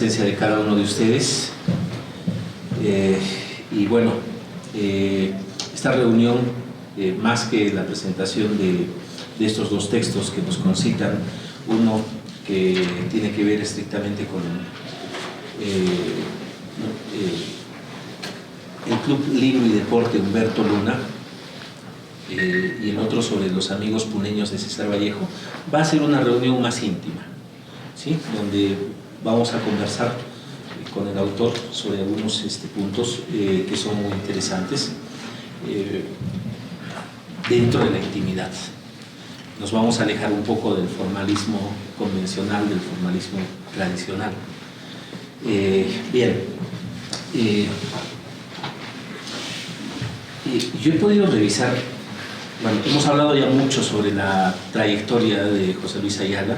presencia de cada uno de ustedes. Y bueno, esta reunión, más que la presentación de estos dos textos que nos concitan, uno que tiene que ver estrictamente con el Club Libro y Deporte Humberto Luna, y el otro sobre los amigos puneños de César Vallejo, va a ser una reunión más íntima, ¿sí? Donde vamos a conversar con el autor sobre algunos puntos que son muy interesantes dentro de la intimidad. Nos vamos a alejar un poco del formalismo convencional, del formalismo tradicional. Bien, yo he podido revisar, bueno, hemos hablado ya mucho sobre la trayectoria de José Luis Ayala.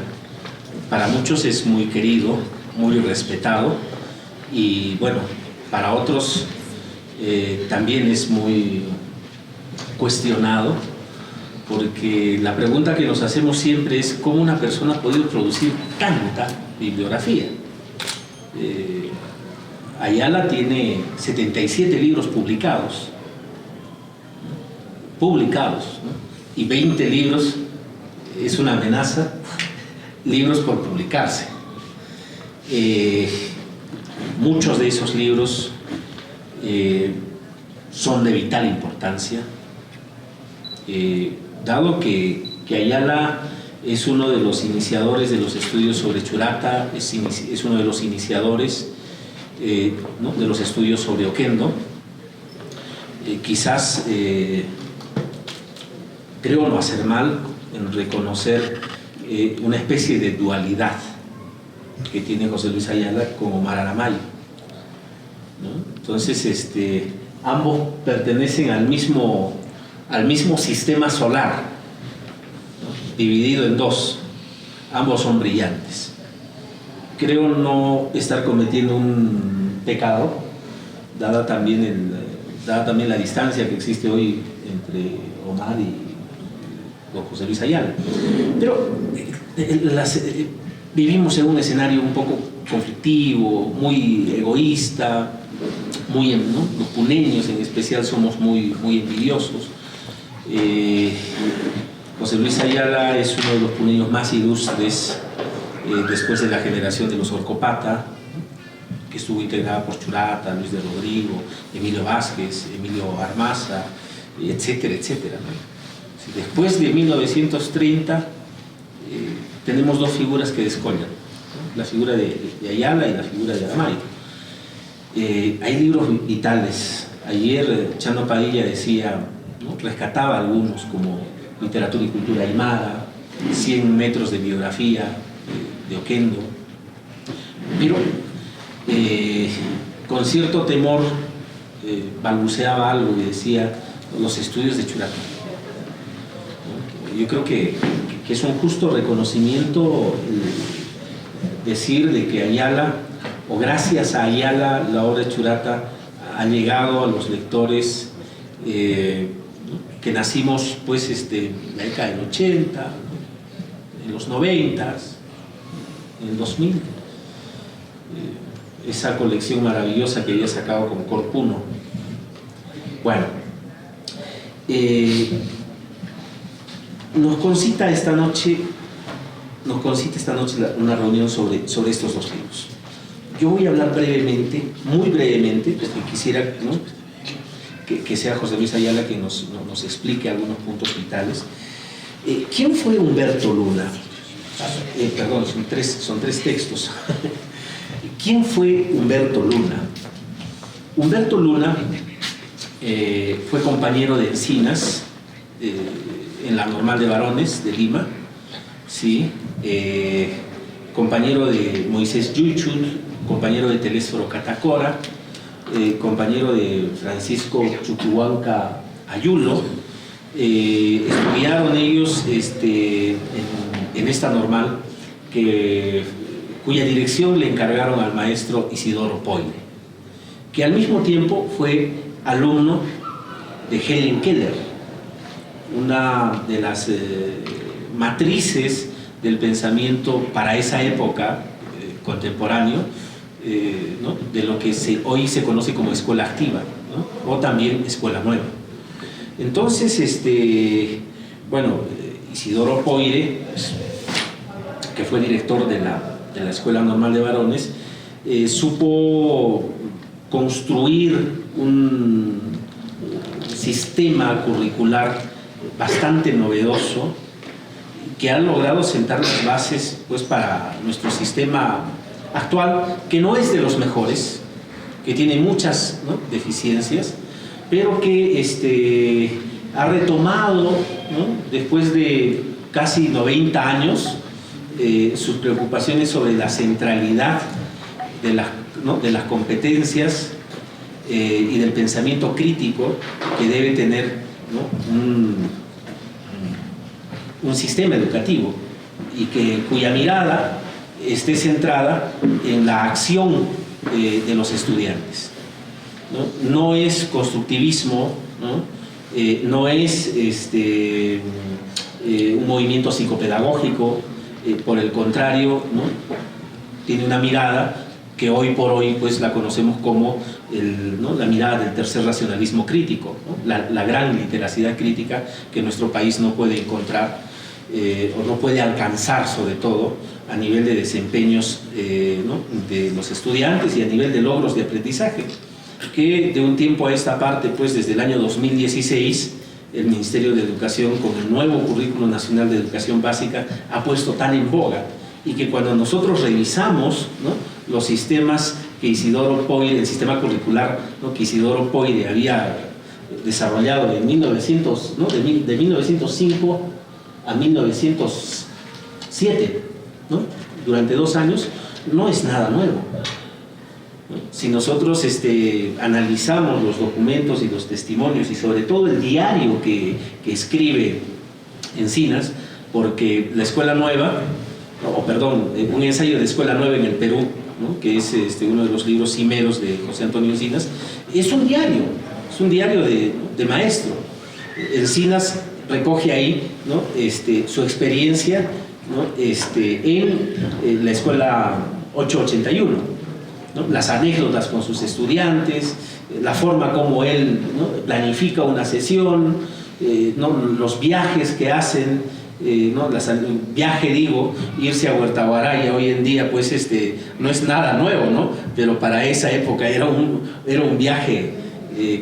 Para muchos es muy querido, muy respetado, y bueno, para otros también es muy cuestionado, porque la pregunta que nos hacemos siempre es cómo una persona ha podido producir tanta bibliografía. Ayala tiene 77 libros publicados, ¿no? Y 20 libros, es una amenaza, libros por publicarse. Muchos de esos libros son de vital importancia, dado que Ayala es uno de los iniciadores de los estudios sobre Churata, es uno de los iniciadores ¿no? de los estudios sobre Oquendo. Quizás creo no hacer mal en reconocer una especie de dualidad que tiene José Luis Ayala con Omar Aramayo, ¿no? Entonces, ambos pertenecen al mismo sistema solar, ¿no? Dividido en dos. Ambos son brillantes. Creo no estar cometiendo un pecado, dada también la distancia que existe hoy entre Omar y don José Luis Ayala. Pero vivimos en un escenario un poco conflictivo, muy egoísta, ¿no? Los puneños en especial somos muy envidiosos. José Luis Ayala es uno de los puneños más ilustres después de la generación de los Orcopata, que estuvo integrada por Churata, Luis de Rodrigo, Emilio Vázquez, Emilio Armaza, etcétera, etcétera, ¿no? Después de 1930 tenemos dos figuras que descollan, ¿no? La figura de Ayala y la figura de Aramayo. Hay libros vitales. Ayer Chano Padilla decía, ¿no? Rescataba algunos como Literatura y Cultura Aymara, 100 metros de biografía de Oquendo, pero con cierto temor balbuceaba algo y decía los estudios de Churata. Yo creo que es un justo reconocimiento decir de que Ayala, o gracias a Ayala, la obra de Churata ha llegado a los lectores que nacimos pues en la década del 80, ¿no? En los 90, en el 2000. Esa colección maravillosa que había sacado con Corpuno. Bueno, nos concita esta noche una reunión sobre estos dos libros. Yo voy a hablar brevemente, muy brevemente, porque quisiera, ¿no? que sea José Luis Ayala que nos explique algunos puntos vitales. ¿Quién fue Humberto Luna? Perdón, son tres textos. ¿Quién fue Humberto Luna? Humberto Luna fue compañero de Encinas en la Normal de Varones de Lima, ¿sí? Compañero de Moisés Yuchut, compañero de Telésforo Catacora, compañero de Francisco Chuquihuanca Ayulo. Estudiaron ellos en esta Normal, cuya dirección le encargaron al maestro Isidoro Poyle, que al mismo tiempo fue alumno de Helen Keller, una de las matrices del pensamiento para esa época contemporáneo, ¿no?, de lo que hoy se conoce como escuela activa, ¿no?, o también escuela nueva. Entonces, bueno, Isidoro Poire, pues, que fue director de la Escuela Normal de Varones, supo construir un sistema curricular bastante novedoso que ha logrado sentar las bases, pues, para nuestro sistema actual, que no es de los mejores, que tiene muchas, ¿no?, deficiencias, pero que ha retomado, ¿no?, después de casi 90 años sus preocupaciones sobre la centralidad de las competencias y del pensamiento crítico que debe tener, ¿no?, un sistema educativo, y cuya mirada esté centrada en la acción de los estudiantes, ¿no? No es constructivismo, ¿no? No es un movimiento psicopedagógico, por el contrario, ¿no?, tiene una mirada que hoy por hoy, pues, la conocemos como ¿no?, la mirada del tercer racionalismo crítico, ¿no?, la gran literacidad crítica que nuestro país no puede encontrar o no puede alcanzar, sobre todo a nivel de desempeños ¿no?, de los estudiantes y a nivel de logros de aprendizaje, que de un tiempo a esta parte, pues desde el año 2016, el Ministerio de Educación, con el nuevo Currículo Nacional de Educación Básica, ha puesto tan en boga, y que cuando nosotros revisamos, ¿no?, los sistemas que Isidoro Poire, el sistema curricular, ¿no?, que Isidoro Poire había desarrollado de 1905 a 1907, ¿no?, durante 2 años, no es nada nuevo, ¿no? Si nosotros analizamos los documentos y los testimonios, y sobre todo el diario que escribe Encinas, porque la Escuela Nueva, un ensayo de Escuela Nueva en el Perú, ¿no?, que es uno de los libros cimeros de José Antonio Encinas, es un diario de maestro. Encinas recoge ahí, ¿no?, su experiencia, ¿no?, en la Escuela 881, ¿no?, las anécdotas con sus estudiantes, la forma como él, ¿no?, planifica una sesión, ¿no?, los viajes que hacen, ¿no?, irse a Huerta Guaraya hoy en día, pues no es nada nuevo, ¿no?, pero para esa época era un viaje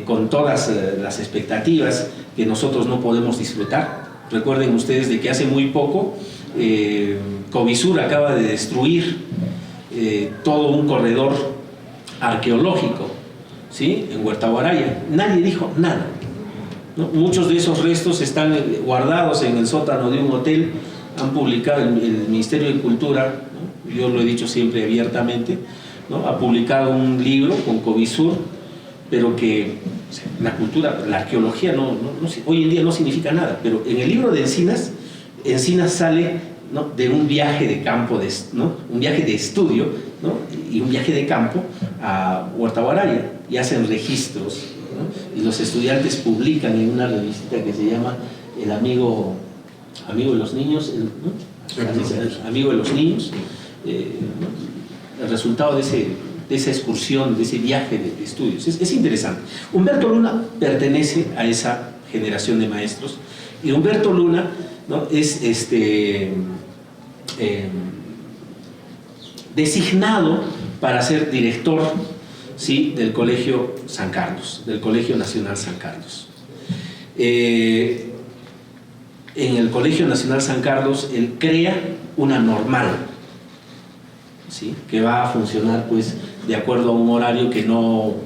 con todas las expectativas que nosotros no podemos disfrutar. Recuerden ustedes de que hace muy poco Covisur acaba de destruir todo un corredor arqueológico, ¿sí?, en Huerta Guaraya. Nadie dijo nada, ¿no? Muchos de esos restos están guardados en el sótano de un hotel. Han publicado el Ministerio de Cultura, ¿no?, yo lo he dicho siempre abiertamente, ¿no?, ha publicado un libro con Covisur, pero que la cultura, la arqueología hoy en día no significa nada, pero en el libro de Encinas sale, ¿no?, de un viaje de campo, ¿no?, un viaje de estudio, ¿no?, y un viaje de campo a Huerta Guaraya, y hacen registros, ¿no?, y los estudiantes publican en una revista que se llama El Amigo de los Niños, ¿no?, Amigo de los Niños, ¿no?, el resultado de esa excursión, de ese viaje de estudios. Es interesante. Humberto Luna pertenece a esa generación de maestros, y Humberto Luna, ¿no?, es designado para ser director, ¿sí?, del Colegio San Carlos, del Colegio Nacional San Carlos. En el Colegio Nacional San Carlos él crea una normal, ¿sí?, que va a funcionar, pues, de acuerdo a un horario que no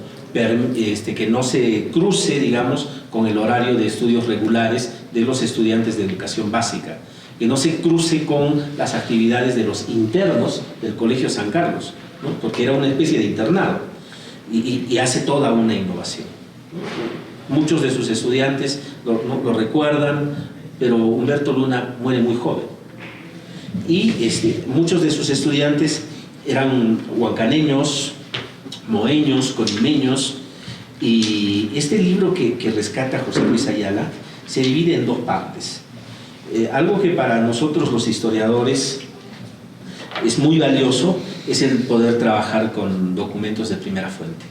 se cruce, digamos, con el horario de estudios regulares de los estudiantes de educación básica, que no se cruce con las actividades de los internos del Colegio San Carlos, ¿no?, porque era una especie de internado, y hace toda una innovación, ¿no? Muchos de sus estudiantes lo recuerdan, pero Humberto Luna muere muy joven, y muchos de sus estudiantes eran huancaneños, moeños, colimeños, y este libro que rescata José Luis Ayala se divide en 2 partes. Algo que para nosotros los historiadores es muy valioso es el poder trabajar con documentos de primera fuente.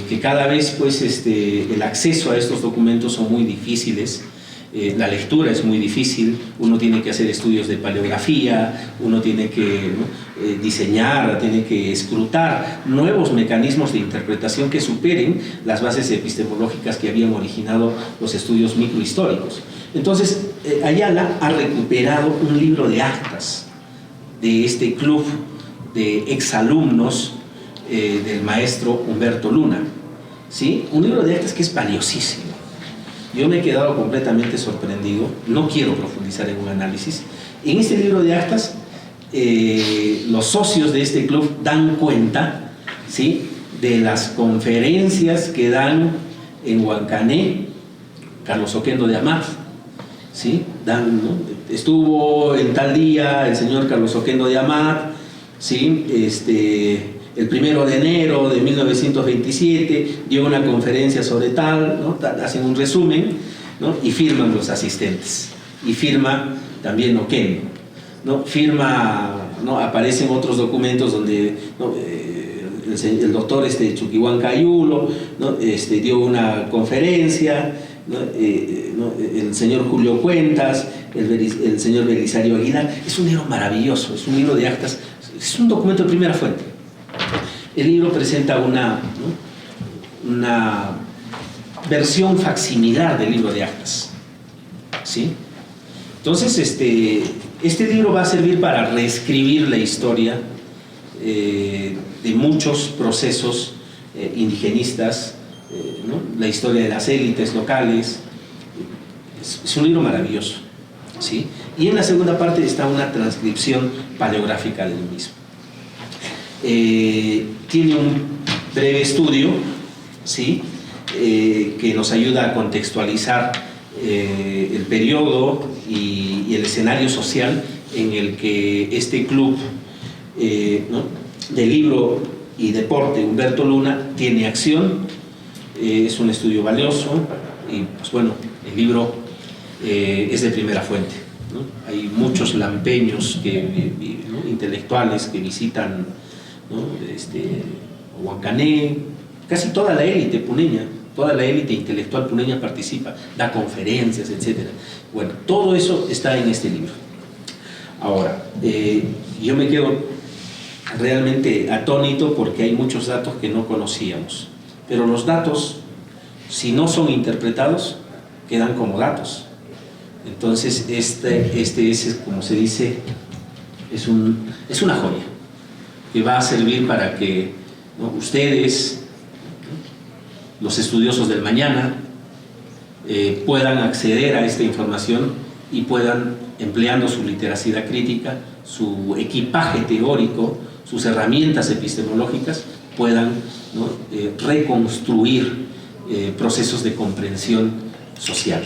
Que cada vez pues, el acceso a estos documentos son muy difíciles, la lectura es muy difícil, uno tiene que hacer estudios de paleografía, uno tiene que diseñar, tiene que escrutar nuevos mecanismos de interpretación que superen las bases epistemológicas que habían originado los estudios microhistóricos. Entonces, Ayala ha recuperado un libro de actas de este club de exalumnos del maestro Humberto Luna, ¿sí? Un libro de actas que es valiosísimo. Yo me he quedado completamente sorprendido, no quiero profundizar en un análisis. En este libro de actas, los socios de este club dan cuenta, ¿sí?, de las conferencias que dan en Huancané, Carlos Oquendo de Amat, ¿sí? ¿No? Estuvo en tal día el señor Carlos Oquendo de Amat, ¿sí? El 1 de enero de 1927 dio una conferencia sobre tal, ¿no? Hacen un resumen, ¿no? Y firman los asistentes, y firma también Oquendo, ¿no? Firma, ¿no? Aparecen otros documentos donde, ¿no? El doctor Chuquihuancayulo, ¿no? Dio una conferencia, ¿no? El señor Julio Cuentas, el señor Belisario Aguilar. Es un libro maravilloso, es un libro de actas, es un documento de primera fuente. El libro presenta una versión facsimilar del libro de actas, ¿sí? Entonces, este libro va a servir para reescribir la historia de muchos procesos indigenistas, ¿no? La historia de las élites locales. Es un libro maravilloso, ¿sí? Y en la segunda parte está una transcripción paleográfica del mismo. Tiene un breve estudio, ¿sí?, que nos ayuda a contextualizar el periodo y el escenario social en el que este club, ¿no?, de libro y deporte Humberto Luna tiene acción. Es un estudio valioso y, pues bueno, el libro es de primera fuente, ¿no? Hay muchos lampeños ¿no?, intelectuales que visitan, ¿no?, Huancané. Casi toda la élite puneña, toda la élite intelectual puneña participa, da conferencias, etc. Bueno, todo eso está en este libro. Ahora, yo me quedo realmente atónito porque hay muchos datos que no conocíamos, pero los datos, si no son interpretados, quedan como datos. Entonces, este es, como se dice, es una joya que va a servir para que, ¿no?, ustedes, los estudiosos del mañana, puedan acceder a esta información y puedan, empleando su literacidad crítica, su equipaje teórico, sus herramientas epistemológicas, puedan, ¿no?, reconstruir procesos de comprensión social.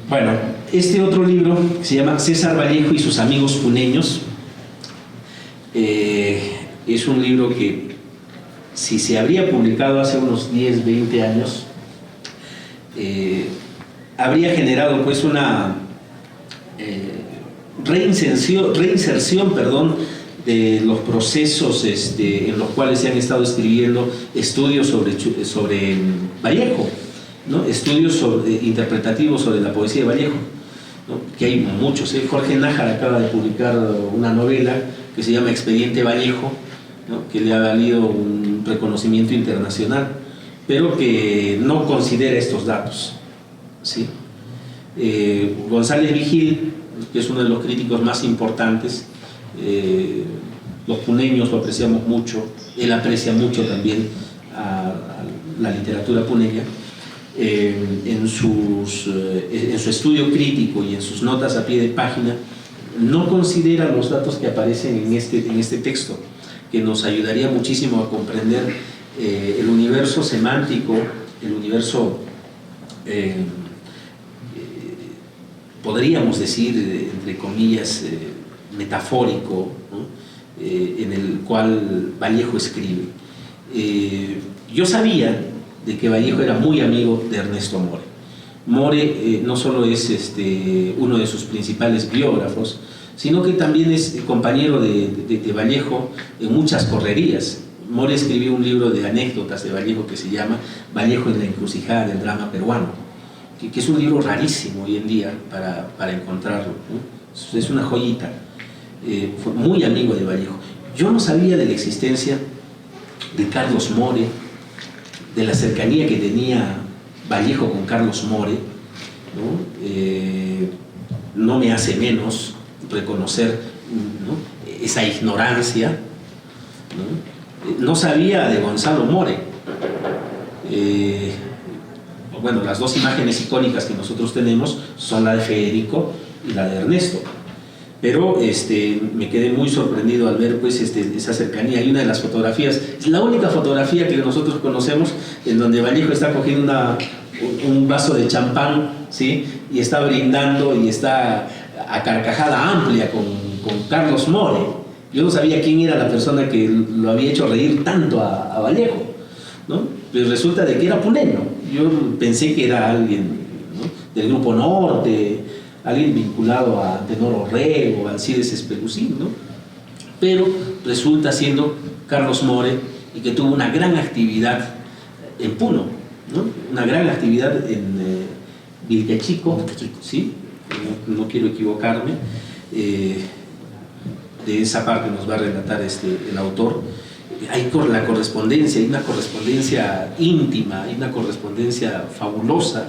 Bueno, este otro libro que se llama César Vallejo y sus amigos puneños, es un libro que, si se habría publicado hace unos 10, 20 años, habría generado pues una reinserción, de los procesos en los cuales se han estado escribiendo estudios sobre Vallejo, ¿no?, estudios interpretativos sobre la poesía de Vallejo, ¿no?, que hay muchos. Jorge Nájara acaba de publicar una novela que se llama Expediente Vallejo, ¿no?, que le ha valido un reconocimiento internacional, pero que no considera estos datos, ¿sí? González Vigil, que es uno de los críticos más importantes, los puneños lo apreciamos mucho, él aprecia mucho también a la literatura puneña. En su estudio crítico y en sus notas a pie de página, no considera los datos que aparecen en este texto, que nos ayudaría muchísimo a comprender el universo semántico, el universo, podríamos decir, entre comillas, metafórico, ¿no?, en el cual Vallejo escribe. Yo sabía de que Vallejo era muy amigo de Ernesto More. More no solo es uno de sus principales biógrafos, sino que también es compañero de Vallejo en muchas correrías. More escribió un libro de anécdotas de Vallejo que se llama Vallejo en la encrucijada del drama peruano, que es un libro rarísimo hoy en día para encontrarlo, ¿no? Es una joyita. Fue muy amigo de Vallejo. Yo no sabía de la existencia de Carlos More, de la cercanía que tenía Vallejo con Carlos More, ¿no? No me hace menos reconocer, ¿no?, esa ignorancia, ¿no? No sabía de Gonzalo More. Bueno, las dos imágenes icónicas que nosotros tenemos son la de Federico y la de Ernesto, pero me quedé muy sorprendido al ver pues, esa cercanía. Hay una de las fotografías, es la única fotografía que nosotros conocemos en donde Vallejo está cogiendo un vaso de champán, ¿sí?, y está brindando y está a carcajada amplia con Carlos More. Yo no sabía quién era la persona que lo había hecho reír tanto a Vallejo, ¿no? Pero resulta de que era puneno. Yo pensé que era alguien, ¿no?, del Grupo Norte, alguien vinculado a Tenor Orrego, a Alcides Espelucín, ¿no? Pero resulta siendo Carlos More, y que tuvo una gran actividad en Puno, ¿no? Una gran actividad en Viltechico, ¿sí? No quiero equivocarme. De esa parte nos va a relatar el autor. Hay la correspondencia, hay una correspondencia íntima, hay una correspondencia fabulosa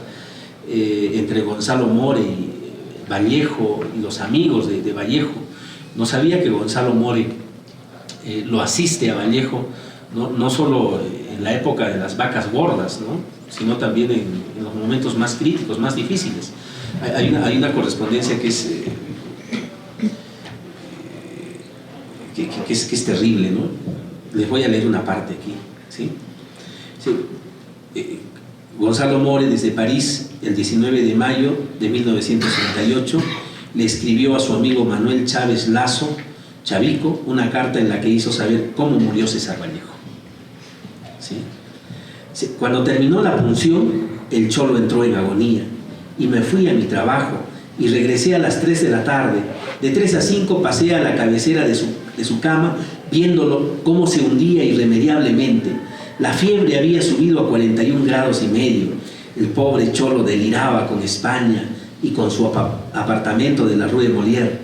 entre Gonzalo More y Vallejo y los amigos de Vallejo. No sabía que Gonzalo More lo asiste a Vallejo, no solo en la época de las vacas gordas, ¿no?, sino también en los momentos más críticos, más difíciles. Hay una correspondencia que es terrible, ¿no? Les voy a leer una parte aquí, ¿sí? Sí. Gonzalo More, desde París, el 19 de mayo de 1938, le escribió a su amigo Manuel Chávez Lazo, Chavico, una carta en la que hizo saber cómo murió César Vallejo. ¿Sí? Sí. Cuando terminó la punción, el cholo entró en agonía y me fui a mi trabajo y regresé a las 3 de la tarde. De 3 a 5 pasé a la cabecera de su cama, viéndolo cómo se hundía irremediablemente. La fiebre había subido a 41 grados y medio. El pobre cholo deliraba con España y con su apartamento de la Rue Molière.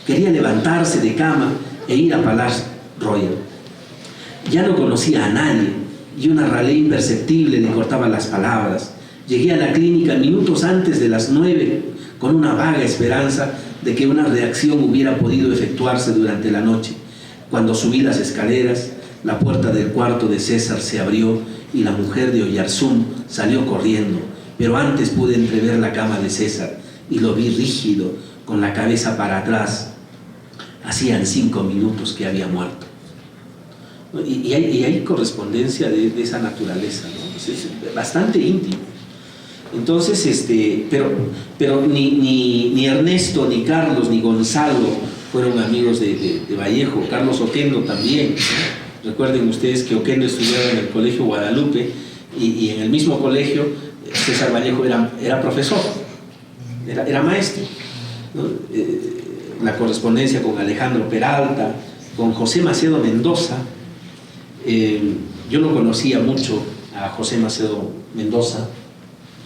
Quería levantarse de cama e ir a Palace Royal. Ya no conocía a nadie y una ralé imperceptible le cortaba las palabras. Llegué a la clínica minutos antes de las 9 con una vaga esperanza de que una reacción hubiera podido efectuarse durante la noche. Cuando subí las escaleras, la puerta del cuarto de César se abrió y la mujer de Oyarzún salió corriendo, pero antes pude entrever la cama de César y lo vi rígido, con la cabeza para atrás. Hacían 5 minutos que había muerto. Y hay correspondencia de esa naturaleza, ¿no? Es bastante íntimo. Entonces, pero ni Ernesto, ni Carlos, ni Gonzalo fueron amigos de Vallejo. Carlos Oquendo también. Recuerden ustedes que Oquendo estudiaba en el Colegio Guadalupe y en el mismo colegio César Vallejo era profesor, era maestro, ¿no? La correspondencia con Alejandro Peralta, con José Macedo Mendoza. Yo no conocía mucho a José Macedo Mendoza,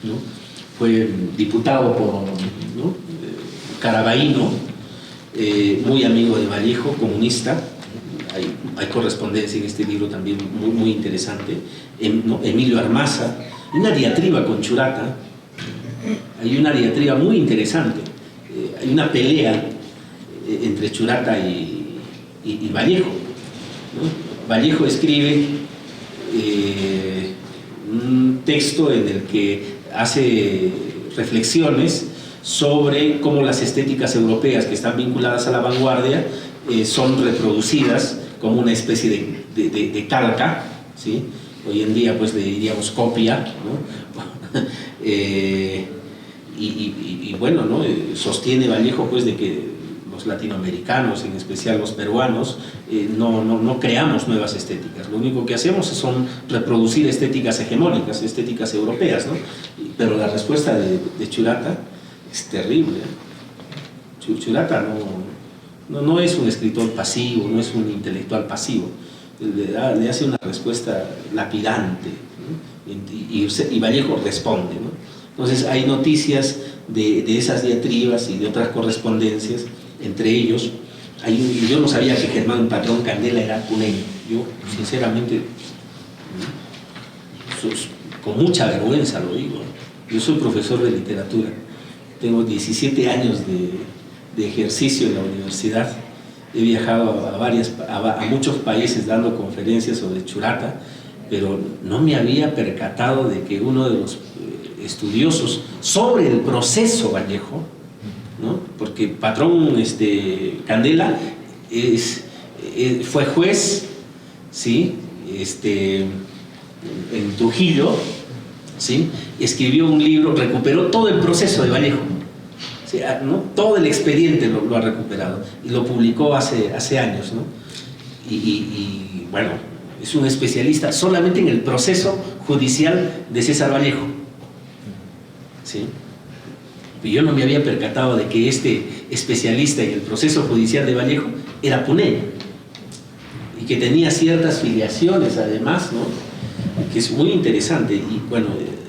¿no? Fue diputado por, ¿no?, Carabaíno, muy amigo de Vallejo, comunista. Hay correspondencia en este libro también muy, muy interesante. ¿No? Emilio Armaza, una diatriba con Churata. Hay una diatriba muy interesante. Hay una pelea entre Churata y Vallejo, ¿no? Vallejo escribe un texto en el que hace reflexiones sobre cómo las estéticas europeas que están vinculadas a la vanguardia son reproducidas como una especie de calca, ¿sí? Hoy en día pues le diríamos copia, ¿no? Y bueno, ¿no? Sostiene Vallejo pues de que los latinoamericanos, en especial los peruanos, no creamos nuevas estéticas. Lo único que hacemos son reproducir estéticas hegemónicas, estéticas europeas, ¿no? Pero la respuesta de Churata es terrible. Churata No es un escritor pasivo, no es un intelectual pasivo, le hace una respuesta lapidante, ¿no? Y Vallejo responde, ¿no? Entonces hay noticias de esas diatribas y de otras correspondencias, entre ellos, yo no sabía que Germán Patrón Candela era puneño, yo sinceramente, con mucha vergüenza lo digo, yo soy profesor de literatura, tengo 17 años de ejercicio en la universidad, he viajado a muchos países dando conferencias sobre Churata, pero no me había percatado de que uno de los estudiosos sobre el proceso Vallejo, ¿no? Porque Patrón Candela fue juez, ¿sí? En Trujillo, ¿sí? Escribió un libro, recuperó todo el proceso de Vallejo, ¿sí? ¿No? Todo el expediente lo ha recuperado y lo publicó hace años, ¿no? Y bueno, es un especialista solamente en el proceso judicial de César Vallejo, ¿sí? Y yo no me había percatado de que este especialista en el proceso judicial de Vallejo era puneño y que tenía ciertas filiaciones además, ¿no? Que es muy interesante. Y bueno,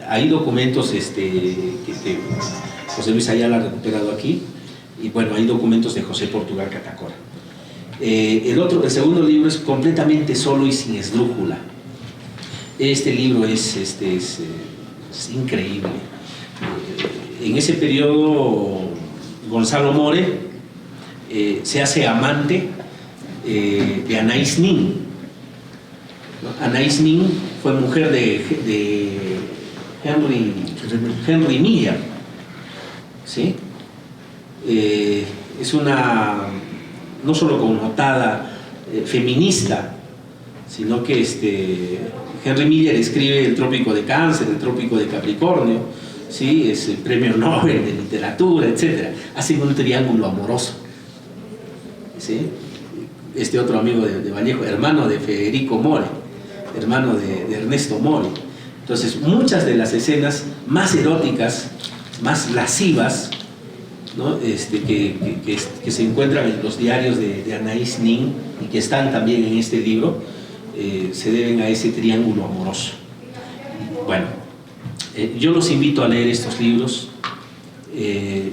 hay documentos que José Luis Ayala ha recuperado aquí, y bueno, hay documentos de José Portugal Catacora. El segundo libro es completamente solo y sin esdrújula. Este libro es increíble. En ese periodo Gonzalo More se hace amante de Anaïs Nin. Anaïs Nin fue mujer de Henry Miller, ¿sí? Es una no solo connotada feminista, sino que Henry Miller escribe El Trópico de Cáncer, El Trópico de Capricornio, ¿sí? Es el premio Nobel de literatura, etc. Hacen un triángulo amoroso, ¿sí? Este otro amigo de Vallejo, hermano de Federico More, hermano de Ernesto More. Entonces, muchas de las escenas más eróticas, más lascivas, ¿no? que se encuentran en los diarios de Anaïs Nin y que están también en este libro, se deben a ese triángulo amoroso. Bueno, yo los invito a leer estos libros,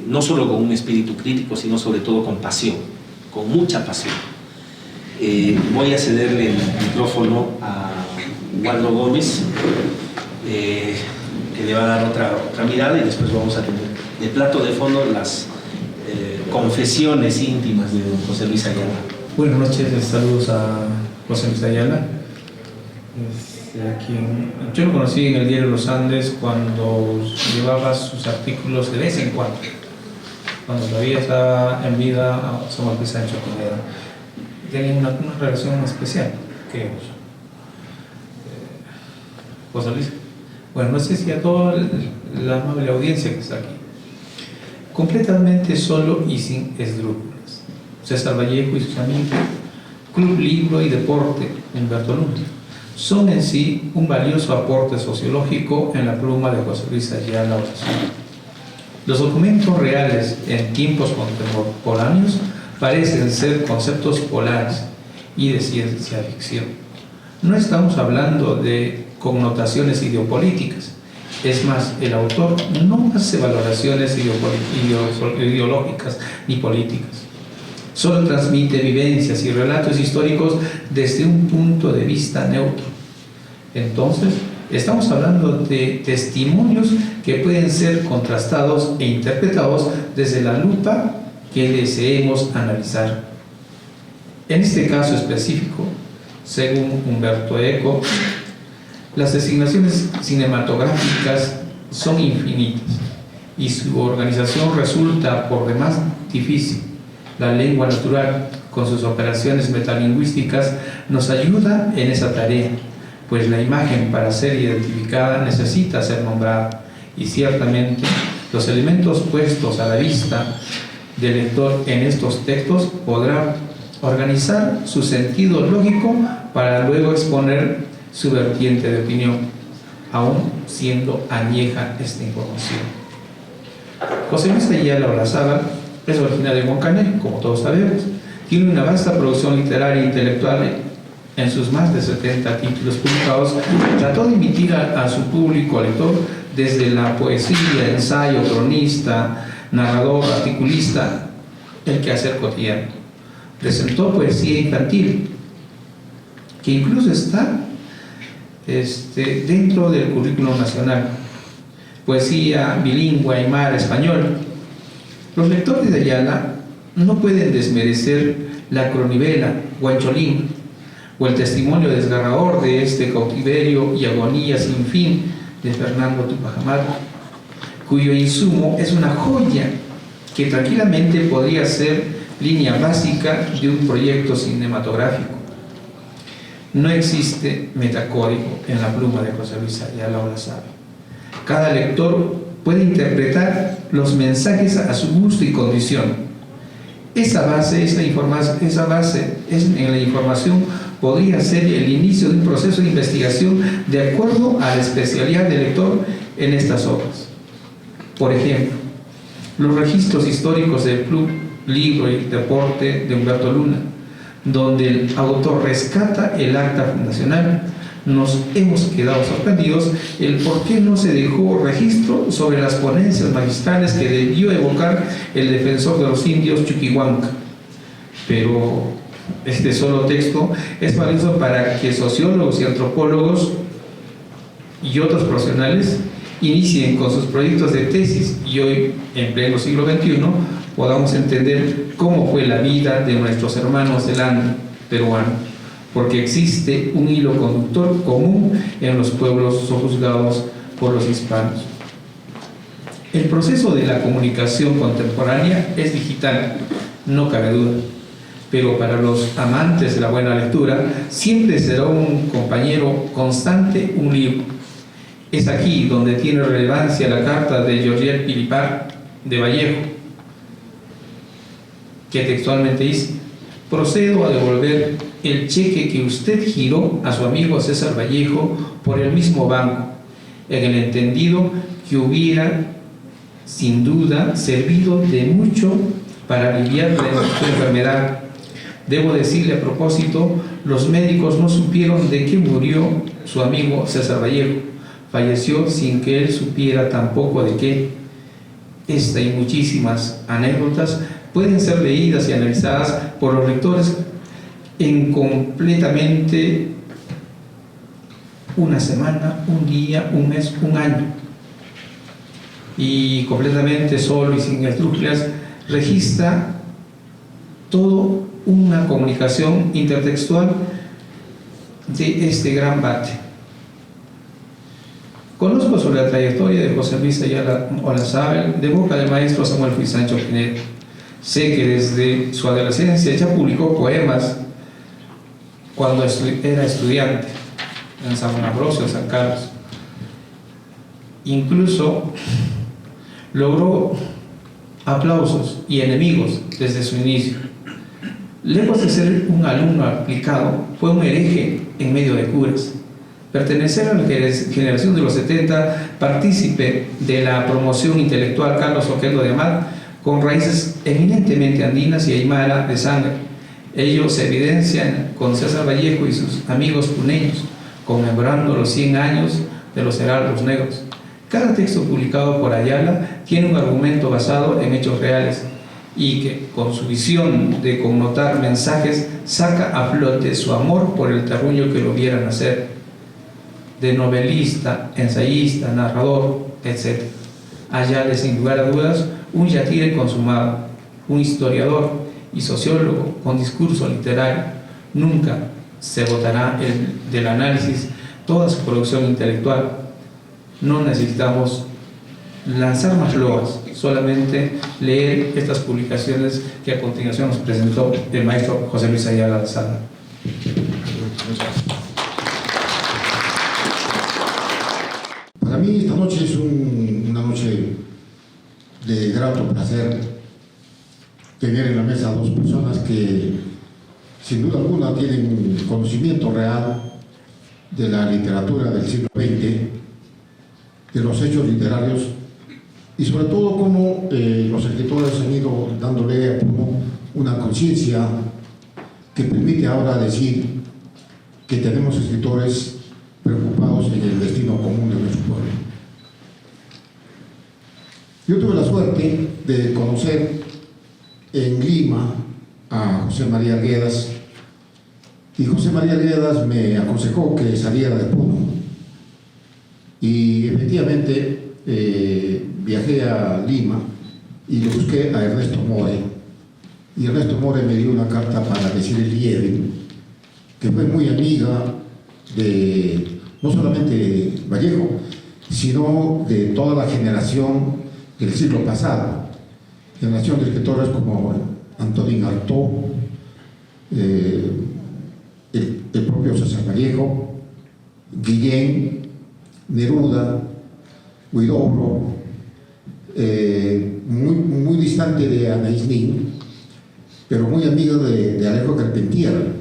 no solo con un espíritu crítico, sino sobre todo con pasión, con mucha pasión. Voy a cederle el micrófono a Waldo Gómez, que le va a dar otra mirada, y después vamos a tener de plato de fondo las confesiones íntimas de don José Luis Ayala. Buenas noches, saludos a José Luis Ayala, yo lo conocí en el diario Los Andes cuando llevaba sus artículos de vez en cuando todavía estaba en vida a San Martín Sancho Pineda. Tenía una relación especial que José Luis. Bueno, no sé si a toda la amable audiencia que está aquí, completamente solo y sin esdrújulas. César Vallejo y sus amigos, Club Libro y Deporte, Humberto Lund, son en sí un valioso aporte sociológico en la pluma de José Luis Ayala Osasuna. Los documentos reales en tiempos contemporáneos parecen ser conceptos polares y de ciencia ficción. No estamos hablando de connotaciones ideopolíticas. Es más, el autor no hace valoraciones ideológicas ni políticas. Solo transmite vivencias y relatos históricos desde un punto de vista neutro. Entonces, estamos hablando de testimonios que pueden ser contrastados e interpretados desde la lupa que deseemos analizar. En este caso específico, según Humberto Eco, las designaciones cinematográficas son infinitas y su organización resulta por demás difícil. La lengua natural, con sus operaciones metalingüísticas, nos ayuda en esa tarea, pues la imagen, para ser identificada, necesita ser nombrada, y ciertamente los elementos puestos a la vista del lector en estos textos podrá organizar su sentido lógico para luego exponer su vertiente de opinión, aún siendo añeja esta información. José Luis Ayala Olazábal es originario de Moncané, como todos sabemos, Tiene una vasta producción literaria e intelectual en sus más de 70 títulos publicados. Trató de emitir a su público lector desde la poesía, ensayo, cronista, narrador, articulista, el quehacer cotidiano. Presentó poesía infantil, que incluso está dentro del currículum nacional. Poesía bilingüe, aymara, español. Los lectores de Ayala no pueden desmerecer la cronovela Huancholín o el testimonio desgarrador de este cautiverio y agonía sin fin de Fernando Túpac Amaru, cuyo insumo es una joya que tranquilamente podría ser línea básica de un proyecto cinematográfico. No existe metacódigo en la pluma de José Luis Ayala Olazábal. Cada lector puede interpretar los mensajes a su gusto y condición. Esa base en la información podría ser el inicio de un proceso de investigación de acuerdo a la especialidad del lector en estas obras. Por ejemplo, los registros históricos del Club Libro y Deporte de Humberto Luna, donde el autor rescata el acta fundacional. Nos hemos quedado sorprendidos el por qué no se dejó registro sobre las ponencias magistrales que debió evocar el defensor de los indios Chuquihuanca. Pero este solo texto es valioso para que sociólogos y antropólogos y otros profesionales inicien con sus proyectos de tesis y hoy, en pleno siglo XXI, podamos entender cómo fue la vida de nuestros hermanos del Ande peruano, porque existe un hilo conductor común en los pueblos sojuzgados por los hispanos. El proceso de la comunicación contemporánea es digital, no cabe duda, pero para los amantes de la buena lectura siempre será un compañero constante un libro. Es aquí donde tiene relevancia la carta de Georgiel Pilipar de Vallejo, que textualmente dice: procedo a devolver el cheque que usted giró a su amigo César Vallejo por el mismo banco, en el entendido que hubiera sin duda servido de mucho para aliviar su enfermedad. Debo decirle a propósito, los médicos no supieron de qué murió su amigo César Vallejo. Falleció sin que él supiera tampoco de qué. Esta y muchísimas anécdotas pueden ser leídas y analizadas por los lectores en completamente una semana, un día, un mes, un año, y completamente solo y sin esdrújulas registra todo una comunicación intertextual de este gran bate. Conozco sobre la trayectoria de José Luis Ayala Olazábal de boca del maestro Samuel Frisancho Pinedo. Sé que desde su adolescencia ya publicó poemas cuando era estudiante en San Ambrosio, San Carlos. Incluso logró aplausos y enemigos desde su inicio. Lejos de ser un alumno aplicado, fue un hereje en medio de curas. Pertenecer a la generación de los 70, partícipe de la promoción intelectual Carlos Oquendo de Amat, con raíces eminentemente andinas y aymara de sangre. Ellos se evidencian con César Vallejo y sus amigos puneños, conmemorando los 100 años de los heraldos negros. Cada texto publicado por Ayala tiene un argumento basado en hechos reales y que, con su visión de connotar mensajes, saca a flote su amor por el terruño que lo viera nacer. De novelista, ensayista, narrador, etc. Ayala es, sin lugar a dudas, un yatire consumado, un historiador y sociólogo con discurso literario. Nunca se botará del análisis toda su producción intelectual. No necesitamos lanzar más loas, solamente leer estas publicaciones que a continuación nos presentó el maestro José Luis Ayala Olazábal. Para mí esta noche es una noche de grato placer tener en la mesa a dos personas que sin duda alguna tienen conocimiento real de la literatura del siglo XX, de los hechos literarios y sobre todo cómo los escritores han ido dándole una conciencia que permite ahora decir que tenemos escritores preocupados en el destino común de nuestro pueblo. Yo tuve la suerte de conocer en Lima a José María Arguedas, y José María Arguedas me aconsejó que saliera de Puno. Y efectivamente viajé a Lima y le busqué a Ernesto More. Y Ernesto More me dio una carta para decir el Lieve, que fue muy amiga de no solamente Vallejo, sino de toda la generación del siglo pasado. Generación de escritores como Antonín Artaud, el propio César Vallejo, Guillén, Neruda, Huidobro, muy distante de Anaïs Nin, pero muy amiga de Alejo Carpentier.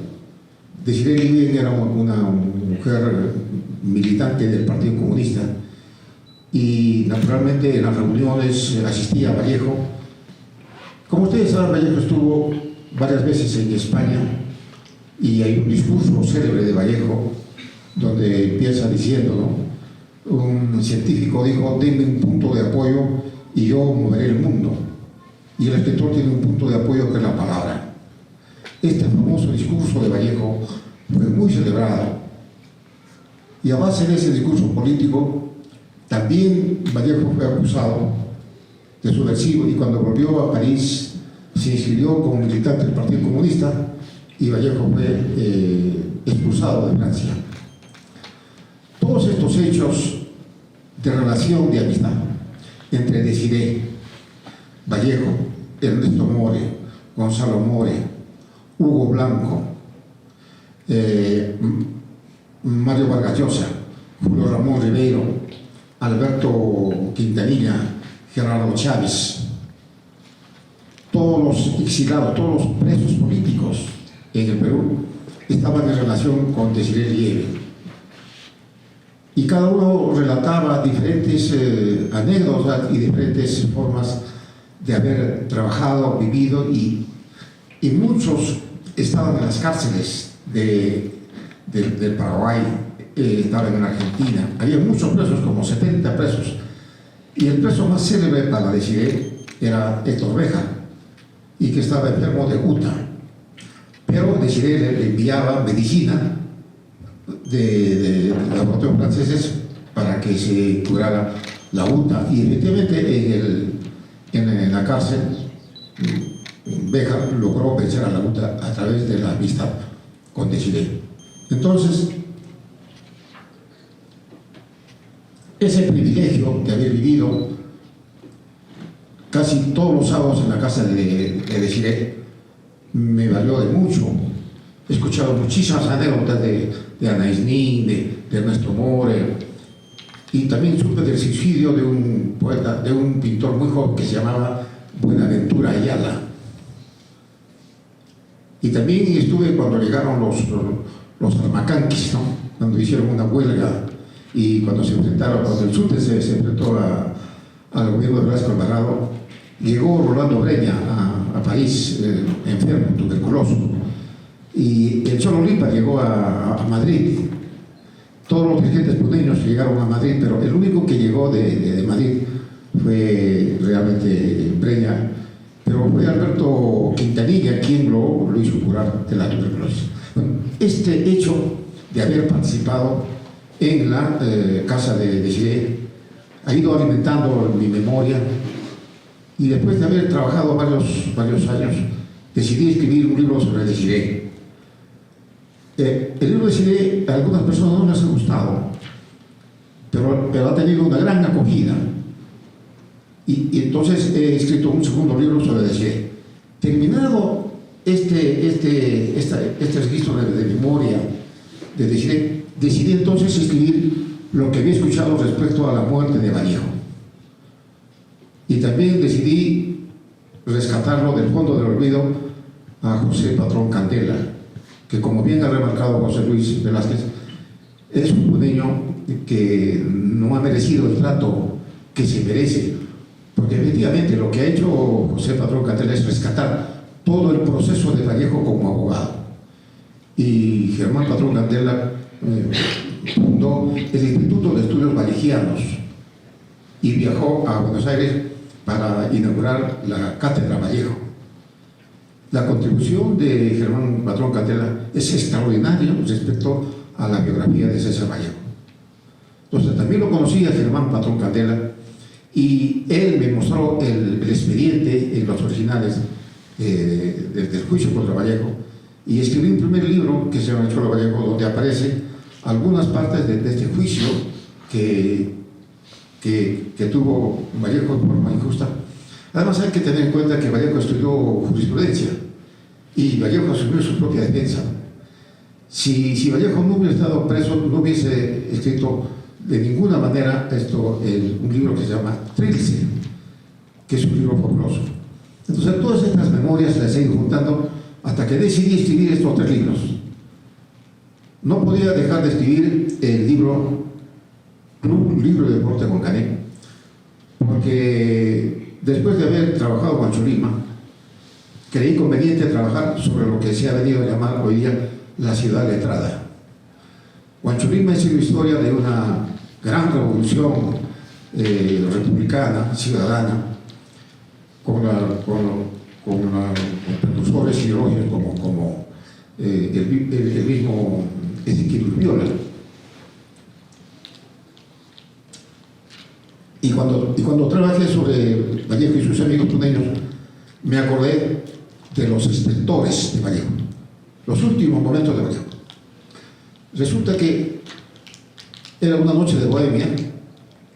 Desirée Lieben era una mujer militante del Partido Comunista y naturalmente en las reuniones asistía a Vallejo. Como ustedes saben, Vallejo estuvo varias veces en España y hay un discurso célebre de Vallejo donde empieza diciendo, ¿no? Un científico dijo: denme un punto de apoyo y yo moveré el mundo. Y el escritor tiene un punto de apoyo que es la palabra. Este famoso discurso de Vallejo fue muy celebrado y a base de ese discurso político también Vallejo fue acusado de subversivo, y cuando volvió a París se inscribió como militante del Partido Comunista y Vallejo fue expulsado de Francia. Todos estos hechos de relación de amistad entre Desirée, Vallejo, Ernesto More, Gonzalo More, Hugo Blanco, Mario Vargas Llosa, Julio Ramón Ribeiro, Alberto Quintanilla, Gerardo Chávez, todos los exilados, todos los presos políticos en el Perú estaban en relación con Desirée Lieben. Y cada uno relataba diferentes anécdotas y diferentes formas de haber trabajado, vivido, y muchos estaban en las cárceles del Paraguay, estaban en Argentina. Había muchos presos, como 70 presos. Y el preso más célebre para Desirée era Héctor Béjar, y que estaba enfermo de UTA. Pero Desirée le enviaba medicina de laboratorios franceses para que se curara la UTA. Y efectivamente en la cárcel Béjar logró vencer a la UTA a través de la amistad con Desirée. Entonces, ese privilegio de haber vivido casi todos los sábados en la casa de Desirée me valió de mucho. He escuchado muchísimas anécdotas de Anaïs Nin, de Ernesto More, y también supe del suicidio de un poeta, de un pintor muy joven que se llamaba Buenaventura Ayala. Y también estuve cuando llegaron los armacanquis, ¿no? Cuando hicieron una huelga y cuando se enfrentaron, cuando el SUTE se enfrentó al gobierno de Velasco Alvarado. Llegó Rolando Breña a París, enfermo, tuberculoso, y el Cholo Limpa llegó a Madrid. Todos los dirigentes puneños llegaron a Madrid, pero el único que llegó de Madrid fue realmente Breña, pero fue Alberto Quintanilla quien lo hizo curar de la tuberculosis. Bueno, este hecho de haber participado en la casa de Desirée ha ido alimentando mi memoria, y después de haber trabajado varios años decidí escribir un libro sobre Desirée. El libro de Desirée a algunas personas no les ha gustado, pero ha tenido una gran acogida, y entonces he escrito un segundo libro sobre Desirée. Terminado este registro de memoria de Desirée, decidí entonces escribir lo que había escuchado respecto a la muerte de Vallejo, y también decidí rescatarlo del fondo del olvido a José Patrón Candela, que, como bien ha remarcado José Luis Velázquez, es un puneño que no ha merecido el trato que se merece, porque efectivamente lo que ha hecho José Patrón Candela es rescatar todo el proceso de Vallejo como abogado. y Germán Patrón Candela fundó el Instituto de Estudios Vallejianos y viajó a Buenos Aires para inaugurar la Cátedra Vallejo. La contribución de Germán Patrón Candela es extraordinaria respecto a la biografía de César Vallejo. Entonces también lo conocí a Germán Patrón Candela y él me mostró el expediente en los originales del juicio contra Vallejo, y escribí un primer libro que se llama El Cholo Vallejo, donde aparecen algunas partes de este juicio que tuvo Vallejo de forma injusta. Además hay que tener en cuenta que Vallejo estudió jurisprudencia y Vallejo asumió su propia defensa. Si Vallejo no hubiera estado preso, no hubiese escrito de ninguna manera un libro que se llama Trilce, que es un libro fabuloso. Entonces todas estas memorias las he ido juntando hasta que decidí escribir estos 3 libros. No podía dejar de escribir el libro de deporte con Cané, porque después de haber trabajado en Huancho Lima, creí conveniente trabajar sobre lo que se ha venido a llamar hoy día la ciudad letrada. Huancho Lima ha sido historia de una gran revolución republicana, ciudadana, con precursores ideológicos como el mismo Ezequiel Urbiola. Y cuando trabajé sobre Vallejo y sus amigos tuneños, me acordé de los estertores de Vallejo, los últimos momentos de Vallejo. Resulta que era una noche de bohemia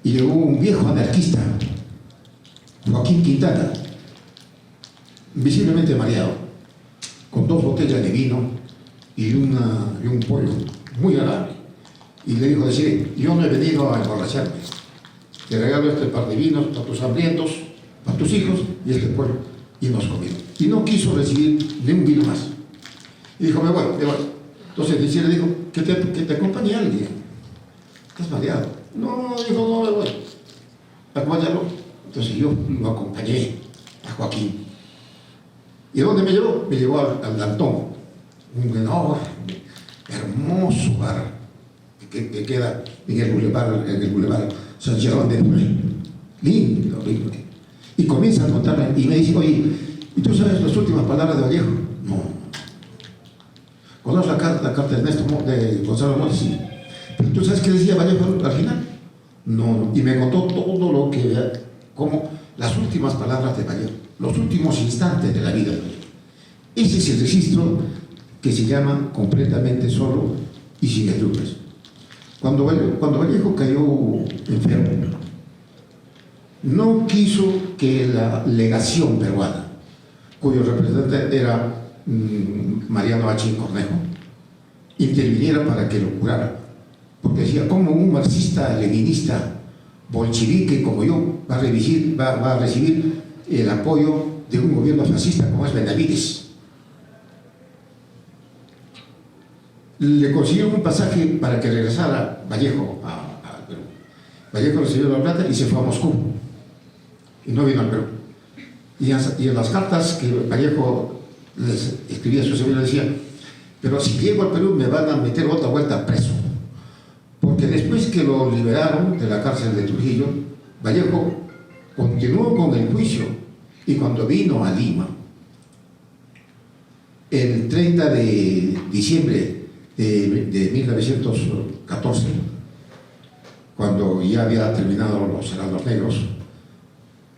y llegó un viejo anarquista, Joaquín Quintana, visiblemente mareado, con 2 botellas de vino y un pollo muy agradable. Y le dijo: decir, yo no he venido a emborracharme, te regalo este par de vinos para tus hambrientos, para tus hijos y este pollo. Y nos comió. Y no quiso recibir ni un vino más. Y dijo: me voy. Entonces Decir le dijo: que te acompañe alguien. ¿Estás mareado? No, dijo: no, me voy. Acompáñalo. Entonces yo lo acompañé a Joaquín. ¿Y dónde me llevó? Me llevó al Dantón, un enorme, hermoso bar que queda en el Boulevard San Germán de Tulle. Lindo. Y comienza a contarme y me dice: oye, ¿y tú sabes las últimas palabras de Vallejo? No. ¿Conoces la carta de Ernesto de Gonzalo Mores? Sí. ¿Pero tú sabes qué decía Vallejo al final? No. Y me contó todo lo que, como las últimas palabras de Vallejo, los últimos instantes de la vida de Vallejo. Ese es el registro que se llama Completamente Solo y Sin Estructuras. Cuando Vallejo cayó enfermo, no quiso que la legación peruana, cuyo representante era Mariano H. Cornejo, interviniera para que lo curara, porque decía: ¿cómo un marxista leninista bolchevique como yo va a recibir el apoyo de un gobierno fascista como es Benavides? Le consiguieron un pasaje para que regresara Vallejo a Perú. Vallejo recibió la plata y se fue a Moscú y no vino al Perú. Y en las cartas que Vallejo les escribía a sus amigos decía: pero si llego al Perú me van a meter otra vuelta preso, porque después que lo liberaron de la cárcel de Trujillo, Vallejo continuó con el juicio, y cuando vino a Lima el 30 de diciembre de 1914, cuando ya había terminado los heraldos negros,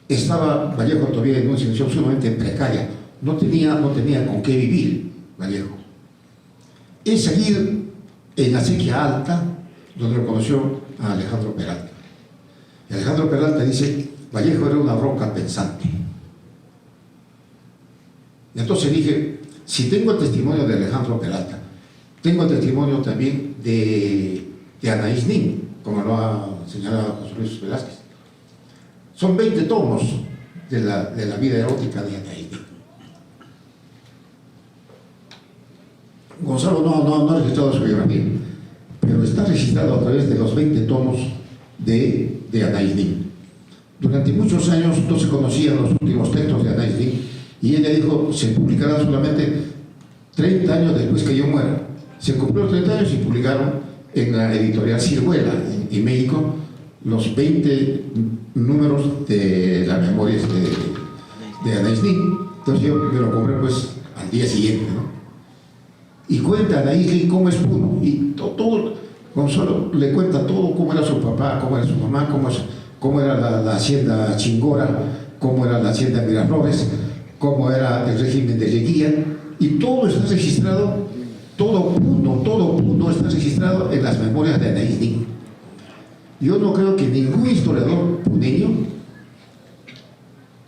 estaba Vallejo todavía en una situación sumamente precaria. No tenía con qué vivir Vallejo. Es salir en la Sequía Alta, donde lo conoció a Alejandro Peralta. Y Alejandro Peralta dice: Vallejo era una roca pensante. Y entonces dije: si tengo el testimonio de Alejandro Peralta, tengo el testimonio también de Anaïs Nin, como lo ha señalado José Luis Velázquez. Son 20 tomos de la vida erótica de Anaïs Nin. Gonzalo no ha registrado su biografía, pero está registrado a través de los 20 tomos de Anaïs Nin. Durante muchos años no se conocían los últimos textos de Anaïs Nin, y ella dijo: se publicará solamente 30 años después que yo muera. Se cumplió 30 años y publicaron en la editorial Ciruela, en México, los 20 números de las memorias de Anaïs Nin. Entonces yo me lo compré pues al día siguiente, ¿no? Y cuenta Anaïs Nin cómo es Puno, y todo, Consuelo le cuenta todo, cómo era su papá, cómo era su mamá, cómo era la hacienda Chingora, cómo era la hacienda Miraflores, cómo era el régimen de Leguía, y todo está registrado, todo Puno está registrado en las memorias de Anaïs Nin. Yo no creo que ningún historiador puneño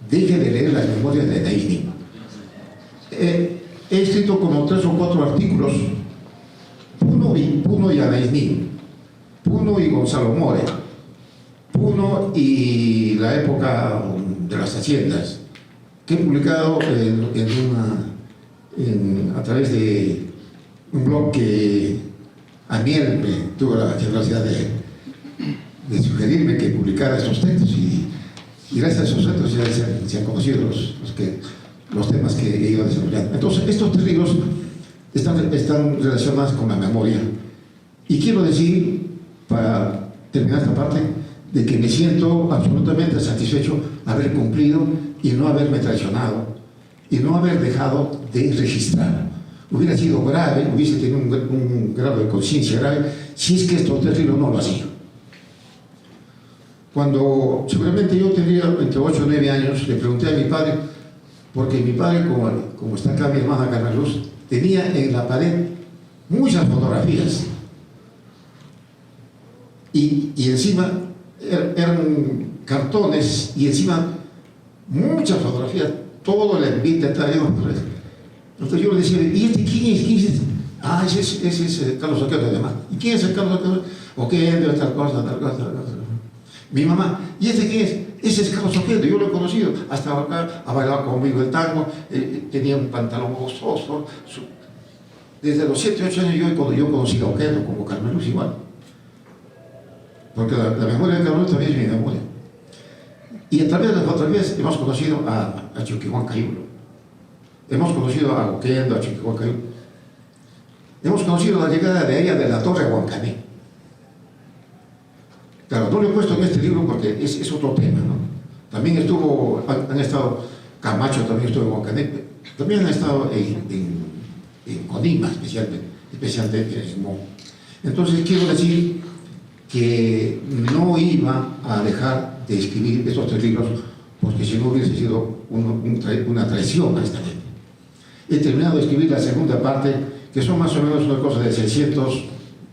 deje de leer las memorias de Anaïs Nin. He escrito como 3 o 4 artículos, Puno y Anaïs Nin, Puno y Gonzalo More, Puno y la época de las haciendas, que he publicado a través de un blog que Aniel me tuvo la generosidad de sugerirme que publicara estos textos, y gracias a esos textos ya se han conocido los temas que he ido desarrollando. Entonces, estos 3 libros están relacionados con la memoria. Y quiero decir, para terminar esta parte, de que me siento absolutamente satisfecho haber cumplido y no haberme traicionado y no haber dejado de registrar. Hubiera sido grave, hubiese tenido un grado de conciencia grave si es que estos 3 libros no lo hacían. Cuando seguramente yo tendría entre 8 o 9 años, le pregunté a mi padre, porque mi padre, como está acá mi hermana Carmen Luz, tenía en la pared muchas fotografías, y encima eran cartones, y encima muchas fotografías, todo el ambiente está lleno de fotografías. Entonces yo le decía, ¿y este quién es? ¿Quién es este? Ah, ese es Carlos Oquendo, además. ¿Y quién es el Carlos Oquendo? Oquendo, tal cosa. Mi mamá, ¿y este quién es? Ese es Carlos Oquendo, yo lo he conocido, hasta acá ha bailado conmigo el tango, tenía un pantalón fósforo. Desde los 7 o 8 años yo conocí a Oquendo, como Carmen Luz igual. Porque la memoria de Carmen Luz también es mi memoria. Y a través de las fotografías hemos conocido a Chuquichuancayulo, hemos conocido a Oquendo, a Chuquichuancayulo, hemos conocido la llegada de ella de la Torre a Huancané. Claro, no lo he puesto en este libro porque es otro tema, ¿no? También han estado, Camacho también estuvo en Huancané, también han estado en Conima, especialmente en Mo. Entonces quiero decir que no iba a dejar de escribir estos 3 libros, porque si no hubiese sido una traición a esta gente. He terminado de escribir la segunda parte, que son más o menos una cosa de 600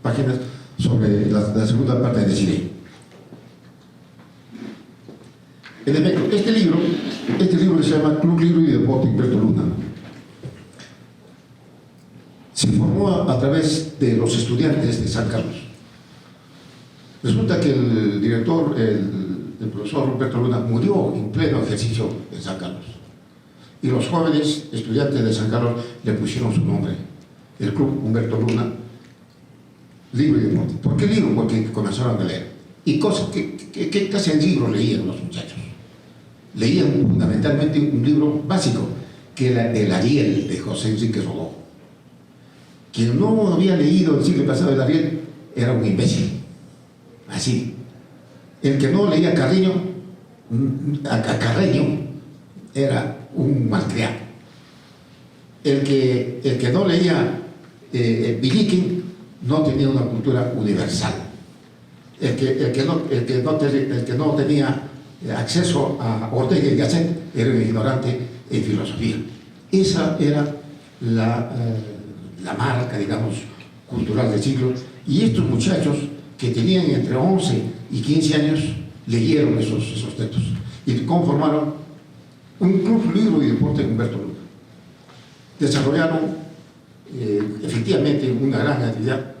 páginas sobre la segunda parte de Cine. En efecto, este libro que se llama Club Libro y Deporte Humberto Luna se formó a través de los estudiantes de San Carlos. Resulta que el director, el profesor Humberto Luna, murió en pleno ejercicio en San Carlos, y los jóvenes estudiantes de San Carlos le pusieron su nombre, el Club Humberto Luna, Libro y Deporte. ¿Por qué libro? Porque comenzaron a leer. ¿Y qué clase de libros leían los muchachos? Leían fundamentalmente un libro básico, que era el Ariel de José Enrique Rodó. Quien no había leído el siglo pasado el Ariel era un imbécil, así. El que no leía Carreño era un malcriado. El que no leía Villiquen no tenía una cultura universal. El que no tenía acceso a Ortega y Gasset era un ignorante en filosofía. Esa era la marca, digamos, cultural del siglo. Y estos muchachos que tenían entre 11 y 15 años leyeron esos textos y conformaron un Club Libro y Deporte Humberto Luna. Desarrollaron efectivamente una gran actividad,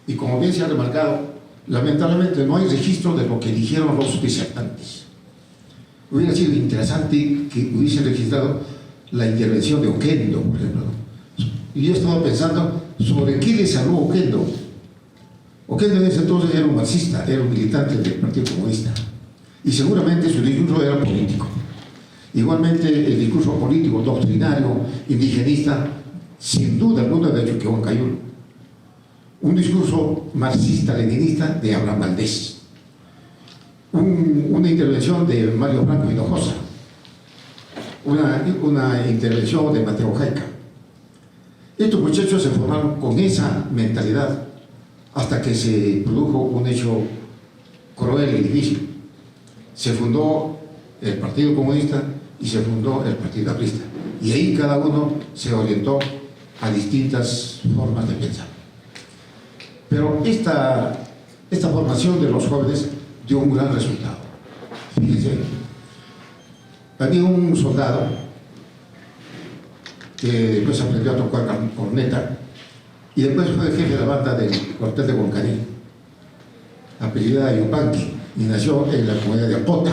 y como bien se ha remarcado, lamentablemente no hay registro de lo que dijeron los disertantes. Hubiera sido interesante que hubiesen registrado la intervención de Oquendo, por ejemplo. Y yo estaba pensando sobre qué les habló Oquendo. Oquendo en ese entonces era un marxista, era un militante del Partido Comunista, y seguramente su discurso era político. Igualmente el discurso político, doctrinario, indigenista, sin duda alguna de Chuquichuancayulo. un discurso marxista-leninista de Abraham Valdés, una intervención de Mario Franco Hinojosa, una intervención de Mateo Jaica. Estos muchachos se formaron con esa mentalidad hasta que se produjo un hecho cruel y difícil. Se fundó el Partido Comunista y se fundó el Partido Aprista. Y ahí cada uno se orientó a distintas formas de pensar. Pero esta formación de los jóvenes dio un gran resultado. Fíjense, había un soldado que después aprendió a tocar corneta y después fue jefe de la banda del cuartel de Huancaní, apellidada Yupanqui, y nació en la comunidad de Apota.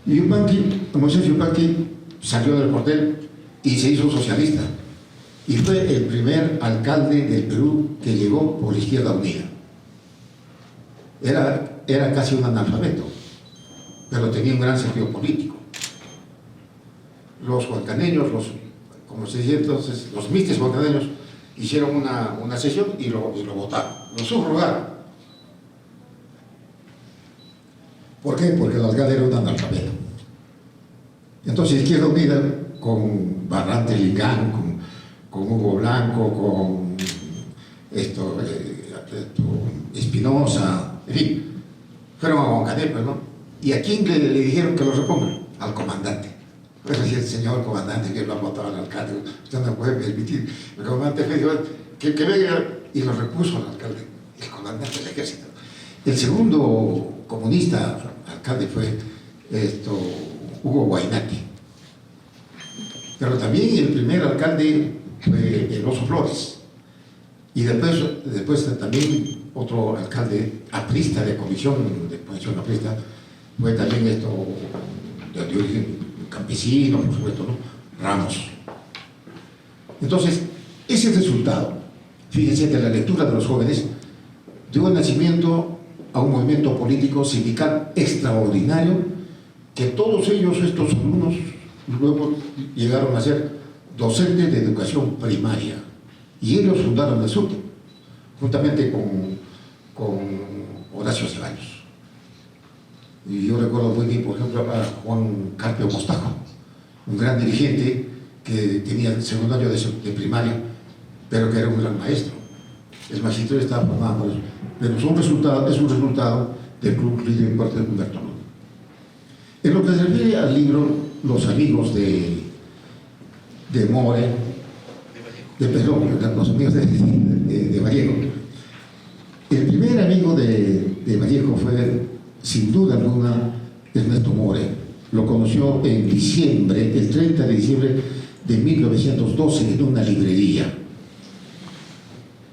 Y Moisés Yupanqui salió del cuartel y se hizo socialista y fue el primer alcalde del Perú que llegó por Izquierda Unida. Era casi un analfabeto, pero tenía un gran sentido político. Los huancaneños, como se dice entonces, los mistes huancaneños hicieron una sesión y lo votaron, lo subrogaron. ¿Por qué? Porque el alcalde era un analfabeto. Entonces Izquierda Unida, con Barrante Lingán, con Hugo Blanco, con Espinosa, en fin, fueron a Huancanepa, ¿no? ¿Y a quién le dijeron que lo repongan? Al comandante. Pues decía el señor comandante que lo ha votado al alcalde, usted no puede permitir. El comandante le dijo que venga y lo repuso al alcalde, el comandante del ejército. El segundo comunista alcalde fue Hugo Guainaki. Pero también el primer alcalde fue el Oso Flores. Y después también otro alcalde aprista de comisión aprista fue también de origen campesino, por supuesto, ¿no? Ramos. Entonces, ese resultado, fíjense, de la lectura de los jóvenes, dio nacimiento a un movimiento político sindical extraordinario que todos ellos, estos alumnos, luego llegaron a ser docentes de educación primaria y ellos fundaron el SUT juntamente con Horacio Ceballos. Y yo recuerdo muy bien, por ejemplo, a Juan Carpio Mostajo, un gran dirigente que tenía el segundo año de primaria, pero que era un gran maestro. El magisterio estaba formado por eso, pero es un resultado del Club Lidio en Cuartel de Humberto Luna. En lo que se refiere al libro Los amigos de More, los amigos de Vallejo, el primer amigo de Vallejo fue, sin duda alguna, Ernesto More. Lo conoció en diciembre, el 30 de diciembre de 1912, en una librería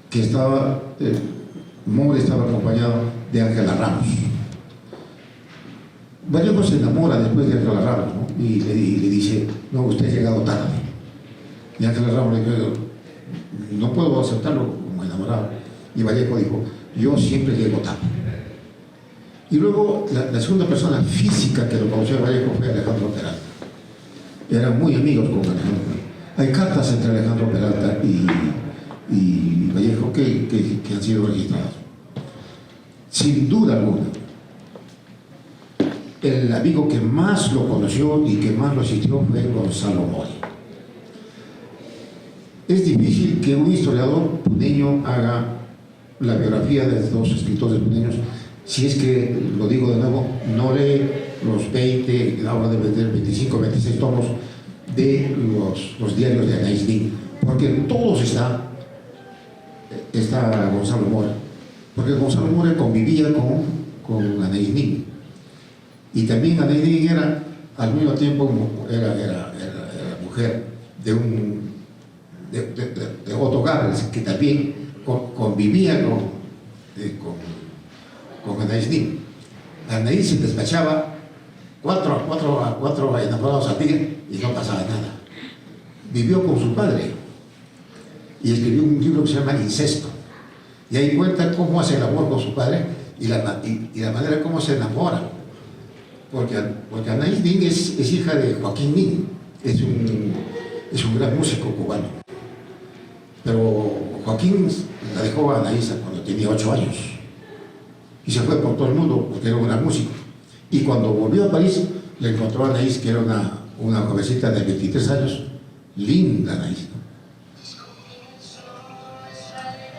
que More estaba acompañado de Ángela Ramos. Vallejo se enamora después de Ángela Ramos, ¿no? Y le dice, no, usted ha llegado tarde. Y Ángela Ramos le dijo, no puedo aceptarlo como enamorado. Y Vallejo dijo, yo siempre llego tarde. Y luego la segunda persona física que lo conoció a Vallejo fue Alejandro Peralta. Eran muy amigos con Alejandro Peralta. Hay cartas entre Alejandro Peralta y Vallejo que han sido registradas. Sin duda alguna, el amigo que más lo conoció y que más lo asistió fue Gonzalo Mori. Es difícil que un historiador puneño haga la biografía de dos escritores puneños si es que, lo digo de nuevo, no lee los 20, ahora debe tener 25, 26 tomos de los diarios de Anaïs Nin, porque en todos está Gonzalo Mora, porque Gonzalo Mora convivía con Anaïs Nin, y también Anaïs Nin era al mismo tiempo era mujer de Otto Gabels, que también convivía con Anaïs Nin. Anaïs se despachaba cuatro enamorados al día y no pasaba nada. Vivió con su padre y escribió un libro que se llama Incesto, y ahí cuenta cómo hace el amor con su padre y la manera como se enamora, porque Anaïs Nin es hija de Joaquín Nin, es un gran músico cubano, pero Joaquín la dejó a Anaísa cuando tenía 8 años y se fue por todo el mundo porque era un gran músico. Y cuando volvió a París, le encontró a Anaís, que era una jovencita de 23 años, linda Anaís, ¿no?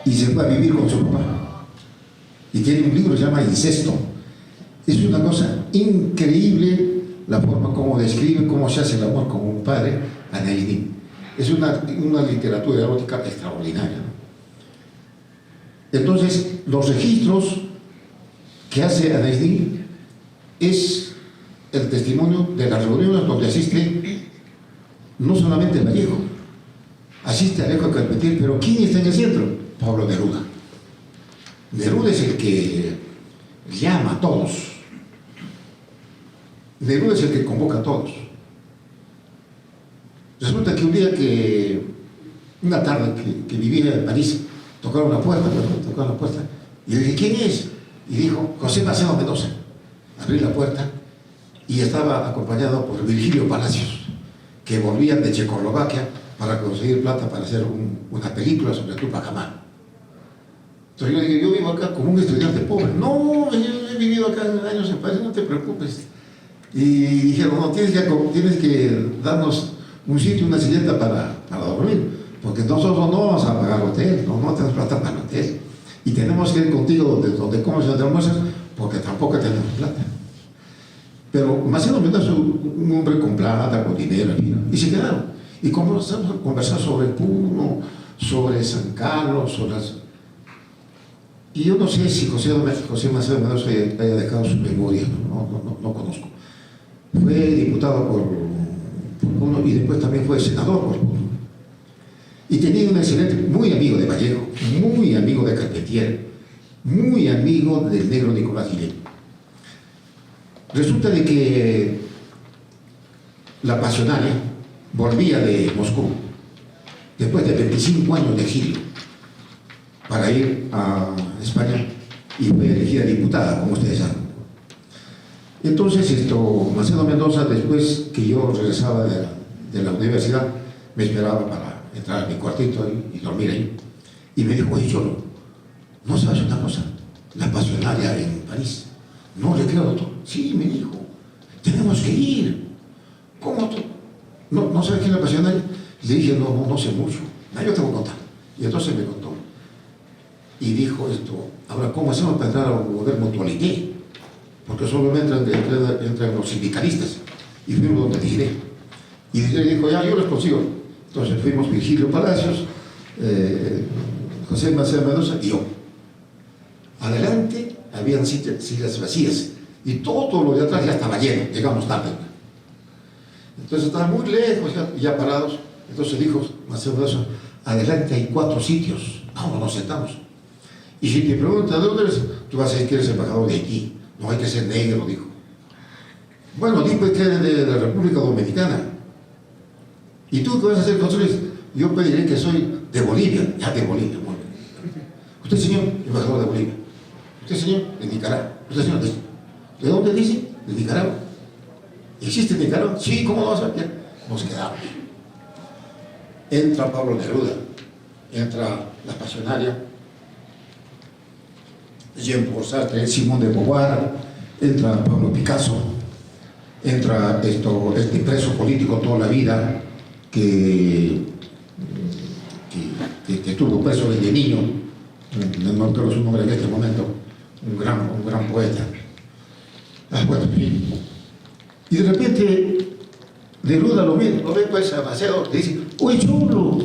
Y se fue a vivir con su papá. Y tiene un libro que se llama Incesto. Es una cosa increíble la forma como describe cómo se hace el amor con un padre, Anaïs Nin. Es una literatura erótica extraordinaria, ¿no? Entonces, los registros que hace Anaïs Nin es el testimonio de las reuniones donde asiste no solamente Vallejo, asiste Alejo Carpentier, pero ¿quién está en el centro? Pablo Neruda. Neruda es el que llama a todos. Neruda es el que convoca a todos. Resulta que un día una tarde que vivía en París, tocaron la puerta, y le dije, ¿quién es? Y dijo, José Macedo Mendoza. Abrí la puerta y estaba acompañado por Virgilio Palacios, que volvían de Checoslovaquia para conseguir plata para hacer una película sobre Tupac Amaru. Entonces yo dije, yo vivo acá como un estudiante pobre. No, yo he vivido acá años en París, no te preocupes. Y dijeron, no, tienes que darnos un sitio, una silleta para dormir, porque nosotros no vamos a pagar hotel, no tenemos plata para el hotel. Y tenemos que ir contigo donde comes y donde almuerzas, porque tampoco tenemos plata. Pero Macedo Mendoza es un hombre con plata, con dinero, y se quedaron. Y comenzamos a conversar sobre Puno, sobre San Carlos, sobre las... Y yo no sé si José Macedo Mendoza haya dejado su memoria, no conozco. Fue diputado por Puno y después también fue senador por Puno. Y tenía un excelente, muy amigo de Vallejo, muy amigo de Carpentier, muy amigo del negro Nicolás Guillén. Resulta de que la Pasionaria volvía de Moscú después de 25 años de exilio para ir a España y fue elegida diputada, como ustedes saben. Entonces Macedo Mendoza, después que yo regresaba de la universidad, me esperaba para entrar a mi cuartito y dormir ahí. Y me dijo, oye, Cholo, ¿no sabes una cosa? La Pasionaria en París. No le creo, doctor. Sí, me dijo, tenemos que ir. ¿Cómo tú? ¿No sabes quién es la Pasionaria? Le dije, no sé mucho. No, yo te voy a contar. Y entonces me contó. Y dijo ahora, ¿cómo hacemos para entrar a un poder mutualité? Porque solo entran los sindicalistas. Y fuimos donde diré. Y le dijo, ya, yo los consigo. Entonces fuimos Virgilio Palacios, José Macedo Mendoza y yo. Adelante habían sillas vacías y todo lo de atrás ya estaba lleno, llegamos tarde. Entonces estaban muy lejos, ya parados. Entonces dijo Macedo Mendoza, adelante hay 4 sitios, vamos, nos sentamos. Y si te preguntan de dónde eres, tú vas a decir que eres embajador de Haití, no hay que ser negro, dijo. Bueno, dijo que eres de la República Dominicana. ¿Y tú qué vas a hacer, José Luis? Yo pediré que soy de Bolivia, ya de Bolivia, muy bien. Usted, señor, embajador de Bolivia. Usted, señor, de Nicaragua. Usted, señor, ¿de dónde dice? De Nicaragua. ¿Existe Nicaragua? Sí, ¿cómo no vas a ver? Nos quedamos. Entra Pablo Neruda, entra la Pasionaria, Jean-Paul Sartre, Simón de Beauvoir, entra Pablo Picasso, entra este preso político toda la vida que estuvo preso desde niño, no recuerdo su nombre en este momento, un gran poeta. Bueno, y de repente Neruda lo ve pues a Macedo, le dice, oye, Cholo,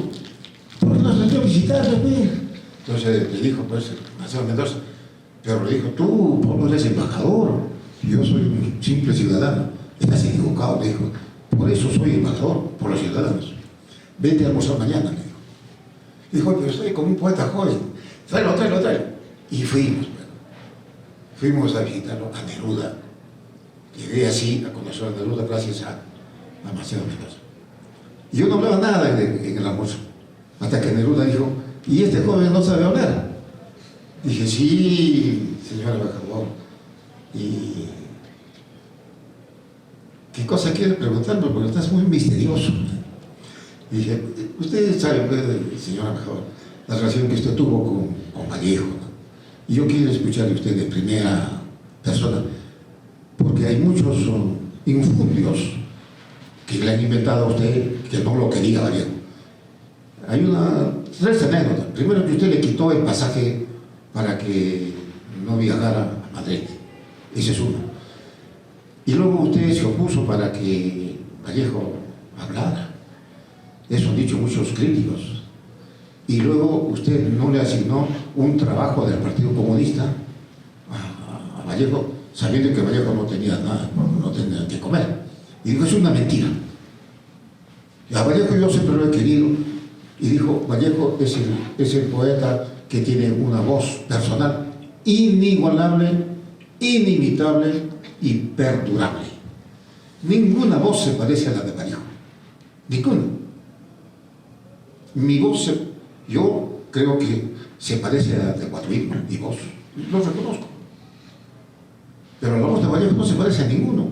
¿por qué no has venido a visitarme? Entonces le dijo pues Macedo Mendoza, pero le dijo, tú, Pablo, eres embajador, yo soy un simple ciudadano. Estás equivocado, le dijo, por eso soy embajador, por los ciudadanos. Vete a almorzar mañana, le dijo. Dijo, pero estoy como un poeta joven, tráelo. Y fuimos a visitarlo a Neruda. Llegué así a conocer a Neruda gracias a Macedo Mendoza. Y yo no hablaba nada en el almuerzo, hasta que Neruda dijo, ¿y este joven no sabe hablar? Dije, sí, señor embajador. ¿Y qué cosa quiere preguntarme? Porque estás muy misterioso. Y dije, usted sabe, señor embajador, la relación que usted tuvo con Vallejo, ¿no? Y yo quiero escuchar de usted de primera persona, porque hay muchos infundios que le han inventado a usted que no lo quería Vallejo. Hay tres anécdotas. Primero, que usted le quitó el pasaje para que no viajara a Madrid. Ese es uno. Y luego usted se opuso para que Vallejo hablara. Eso han dicho muchos críticos. Y luego usted no le asignó un trabajo del Partido Comunista a Vallejo, sabiendo que Vallejo no tenía nada, no tenía que comer. Y dijo, es una mentira. Y a Vallejo yo siempre lo he querido. Y dijo, Vallejo es el poeta que tiene una voz personal inigualable, inimitable y perdurable. Ninguna voz se parece a la de Vallejo. Ninguna. Mi voz, yo creo que se parece a la de Guatuillo, mi voz. Lo reconozco. Pero la voz de Vallejo no se parece a ninguno.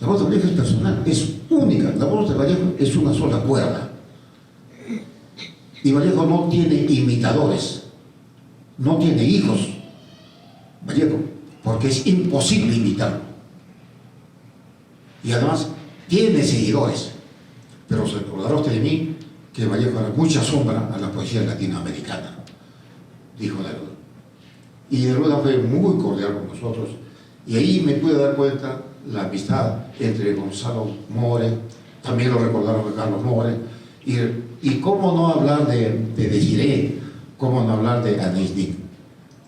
La voz de Vallejo es personal, es única. La voz de Vallejo es una sola cuerda. Y Vallejo no tiene imitadores, no tiene hijos, Vallejo, porque es imposible imitarlo. Y además tiene seguidores. Pero se recordará usted de mí que Vallejo era mucha sombra a la poesía latinoamericana, dijo Neruda. Y Neruda fue muy cordial con nosotros. Y ahí me pude dar cuenta la amistad entre Gonzalo More, también lo recordaron a Carlos More, y cómo no hablar de Desiré, cómo no hablar de Anais Nin.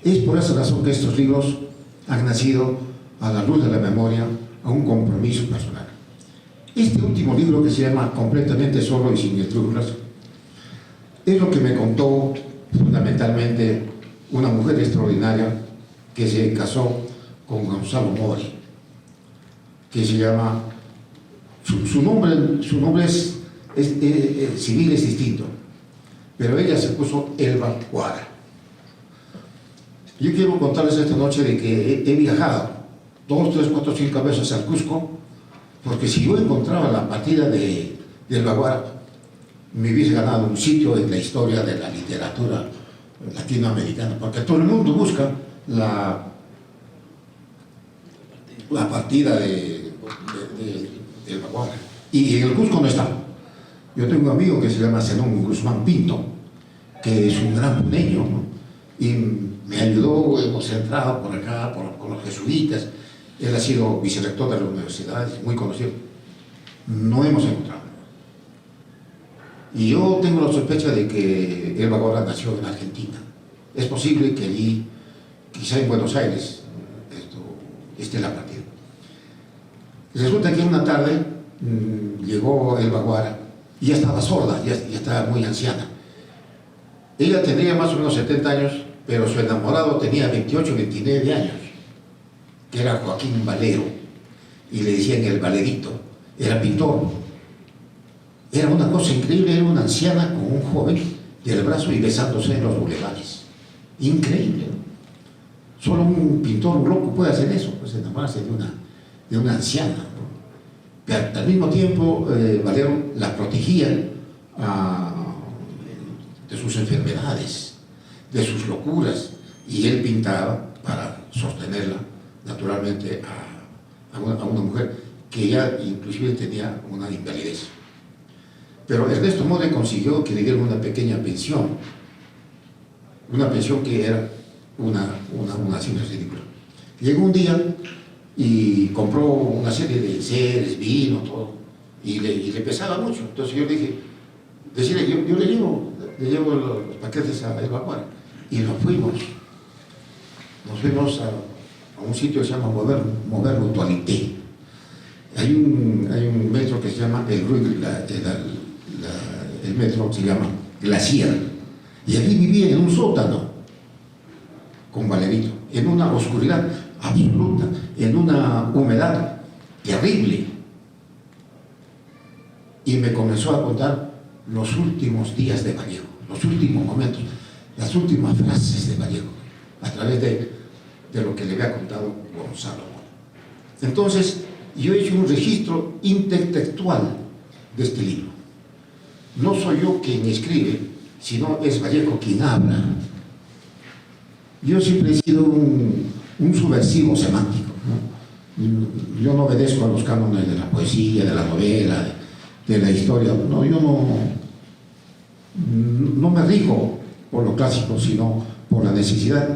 Es por esa razón que estos libros han nacido a la luz de la memoria, a un compromiso personal. Este último libro, que se llama Completamente solo y sin estrújulas, es lo que me contó fundamentalmente una mujer extraordinaria que se casó con Gonzalo More, que se llama, su nombre es civil es distinto, pero ella se puso Elba Guara. Yo quiero contarles esta noche de que he viajado 2, 3, 4, 5 veces al Cusco, porque si yo encontraba la partida de Elba Guara, me hubiese ganado un sitio en la historia de la literatura latinoamericana, porque todo el mundo busca la partida de Elba Guara, y en el Cusco no está. Yo tengo un amigo que se llama Zenón Guzmán Pinto, que es un gran puneño, ¿no? Y me ayudó, hemos entrado por acá con los jesuitas. Él ha sido vicerrector de la universidad, es muy conocido. No hemos encontrado. Y yo tengo la sospecha de que Elba Guara nació en Argentina. Es posible que allí, quizá en Buenos Aires, esté la partida. Resulta que una tarde llegó Elba Guara y ya estaba sorda, ya estaba muy anciana. Ella tendría más o menos 70 años, pero su enamorado tenía 28, 29 años, que era Joaquín Valero, y le decían el Valerito, era pintor. Era una cosa increíble, era una anciana con un joven del brazo y besándose en los bulevares. Increíble, ¿no? Solo un pintor, un loco puede hacer eso, pues enamorarse de una anciana, ¿no? Pero al mismo tiempo, Valero la protegía de sus enfermedades, de sus locuras, y él pintaba para sostenerla, naturalmente, a una mujer que ya inclusive tenía una invalidez. Pero Ernesto More consiguió que le dieran una pequeña pensión, que era una cifra ridícula. Llegó un día y compró una serie de enseres, vino, todo, y le pesaba mucho. Entonces yo le dije, yo le llevo los paquetes a Elba Guara, y nos fuimos a un sitio que se llama Modern Mutualité. Hay un metro que se llama el metro se llama Glacier, y allí vivía en un sótano con Valerito, en una oscuridad absoluta, en una humedad terrible. Y me comenzó a contar los últimos días de Vallejo, los últimos momentos, las últimas frases de Vallejo, a través de lo que le había contado Gonzalo. Entonces, yo he hecho un registro intertextual de este libro. No soy yo quien escribe, sino es Vallejo quien habla. Yo siempre he sido un subversivo semántico, ¿no? Yo no obedezco a los cánones de la poesía, de la novela, de la historia. No, yo no me rijo por lo clásico, sino por la necesidad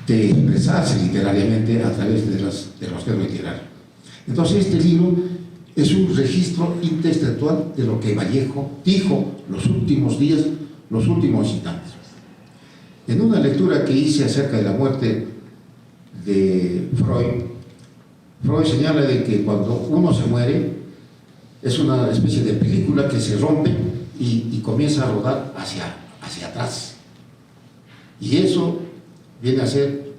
de expresarse literariamente a través de los géneros literarios. Entonces este libro es un registro intertextual de lo que Vallejo dijo los últimos días, los últimos instantes. En una lectura que hice acerca de la muerte de Freud señala de que cuando uno se muere es una especie de película que se rompe y comienza a rodar hacia atrás. Y eso viene a ser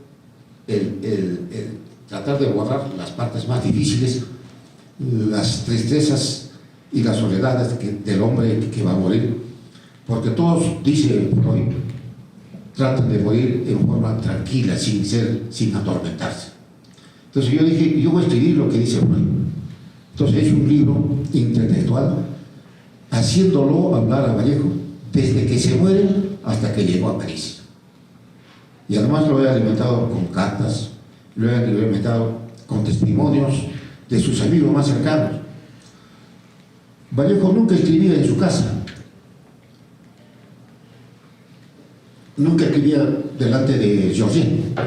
el tratar de borrar las partes más difíciles, las tristezas y las soledades del hombre que va a morir, porque todos, dice Freud, tratan de morir en forma tranquila, sin atormentarse. Entonces yo dije, yo voy a escribir lo que dice Freud. Entonces he hecho un libro intertextual, haciéndolo hablar a Vallejo desde que se muere hasta que llegó a París. Y además lo he alimentado con cartas, lo he alimentado con testimonios de sus amigos más cercanos. Vallejo nunca escribía en su casa, nunca escribía delante de Georgette.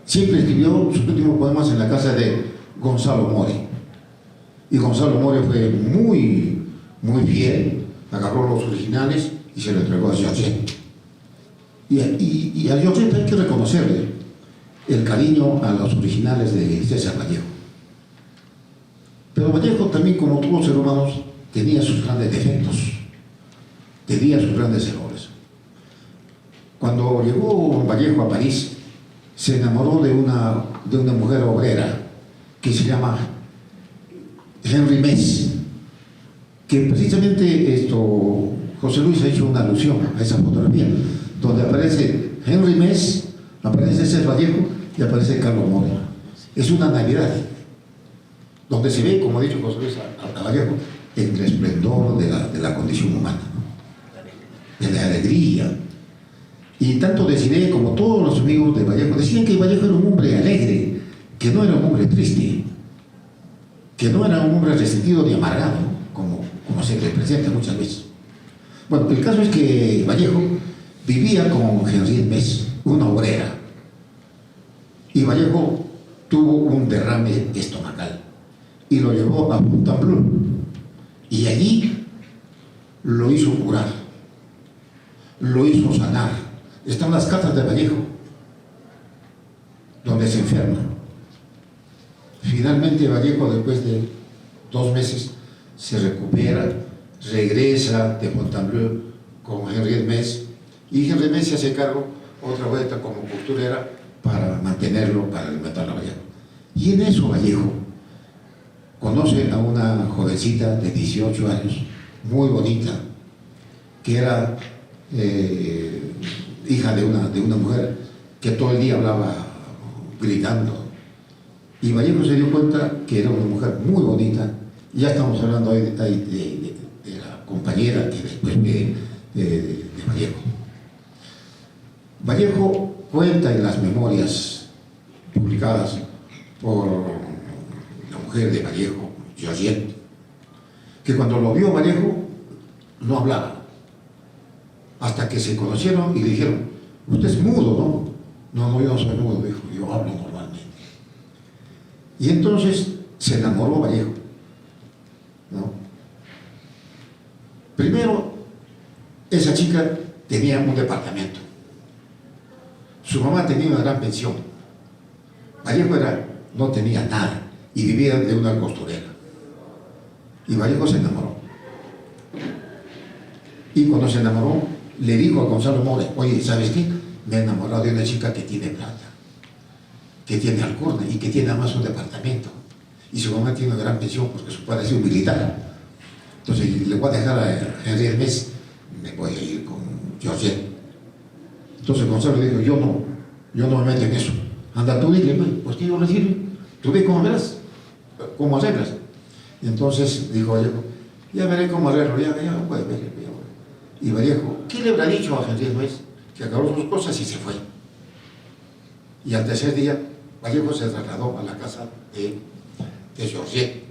Siempre escribió sus últimos poemas en la casa de Gonzalo More. Y Gonzalo More fue muy fiel, agarró los originales y se lo entregó a Georgette. Y a Georgette hay que reconocerle el cariño a los originales de César Vallejo. Pero Vallejo también, como todos los seres humanos, tenía sus grandes defectos, tenía sus grandes errores. Cuando llegó Vallejo a París, se enamoró de una mujer obrera que se llama Henri Mess, que precisamente José Luis ha hecho una alusión a esa fotografía, donde aparece Henri Mess, aparece César Vallejo y aparece Carlos More. Es una Navidad, donde se ve, como ha dicho José Luis a Vallejo, el esplendor de la condición humana, ¿no? De la alegría. Y tanto Desiré como todos los amigos de Vallejo decían que Vallejo era un hombre alegre, que no era un hombre triste, que no era un hombre resentido ni amargado, como se le presenta muchas veces. Bueno, el caso es que Vallejo vivía con Henriette Mess, una obrera, y Vallejo tuvo un derrame estomacal y lo llevó a Fontainebleau y allí lo hizo curar, lo hizo sanar. Están las cartas de Vallejo, donde se enferma. Finalmente Vallejo, después de 2 meses, se recupera, regresa de Fontainebleau con Henriette Mess, y Henriette Mess se hace cargo otra vuelta como costurera para mantenerlo, para alimentar a Vallejo. Y en eso Vallejo conoce a una jovencita de 18 años, muy bonita, que era hija de una mujer que todo el día hablaba gritando. Y Vallejo se dio cuenta que era una mujer muy bonita. Ya estamos hablando hoy de la compañera que después de Vallejo. Vallejo cuenta en las memorias publicadas por la mujer de Vallejo, Georgette, que cuando lo vio Vallejo no hablaba, hasta que se conocieron y le dijeron: usted es mudo, ¿no? No, yo no soy mudo, dijo, yo hablo normalmente. Y entonces se enamoró Vallejo, ¿no? Primero, esa chica tenía un departamento, su mamá tenía una gran pensión, Vallejo no tenía nada y vivía de una costurera, y Vallejo se enamoró. Y cuando se enamoró, le dijo a Gonzalo More: oye, ¿sabes qué? Me he enamorado de una chica que tiene plata, que tiene alcurnia y que tiene además un departamento. Y su mamá tiene una gran pensión porque su padre es un militar. Entonces le voy a dejar a Henriette Mess, me voy a ir con Georgette. Entonces Gonzalo dijo: yo no me meto en eso. Anda tú, dile, pues que yo le sirve. Tú ve cómo verás, cómo arreglas. Y entonces dijo Vallejo: ya veré cómo arreglo, ya puedes ver. Y Vallejo, ¿qué le habrá dicho a Henry Luis? Que acabó sus cosas y se fue. Y al tercer día, Vallejo se trasladó a la casa de Georgette.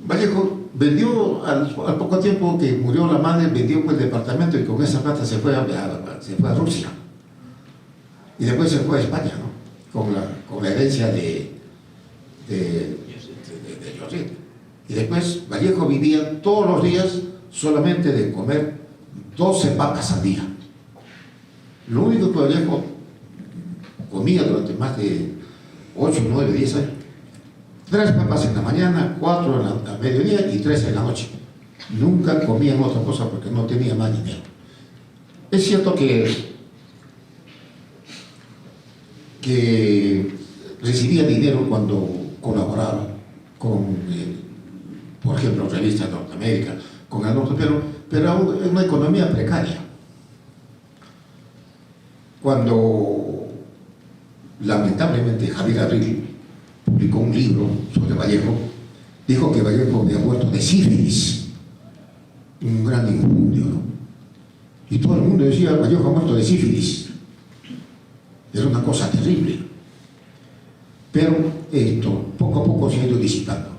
Vallejo vendió, al poco tiempo que murió la madre, vendió el departamento y con esa plata se fue a Rusia. Y después se fue a España, ¿no? Con la herencia de Georgette. Y después Vallejo vivía todos los días solamente de comer 12 papas al día. Lo único que Vallejo comía durante más de 8, 9, 10 años, 3 papas en la mañana, 4 al mediodía y 3 en la noche. Nunca comían otra cosa porque no tenía más dinero. Es cierto que recibía dinero cuando colaboraba con, por ejemplo, revistas de Norteamérica, con el norte, pero era una economía precaria. Cuando lamentablemente Javier Abril publicó un libro sobre Vallejo, dijo que Vallejo había muerto de sífilis, un gran infundio, ¿no? Y todo el mundo decía, Vallejo ha muerto de sífilis. Era una cosa terrible. Pero esto poco a poco se ha ido disipando.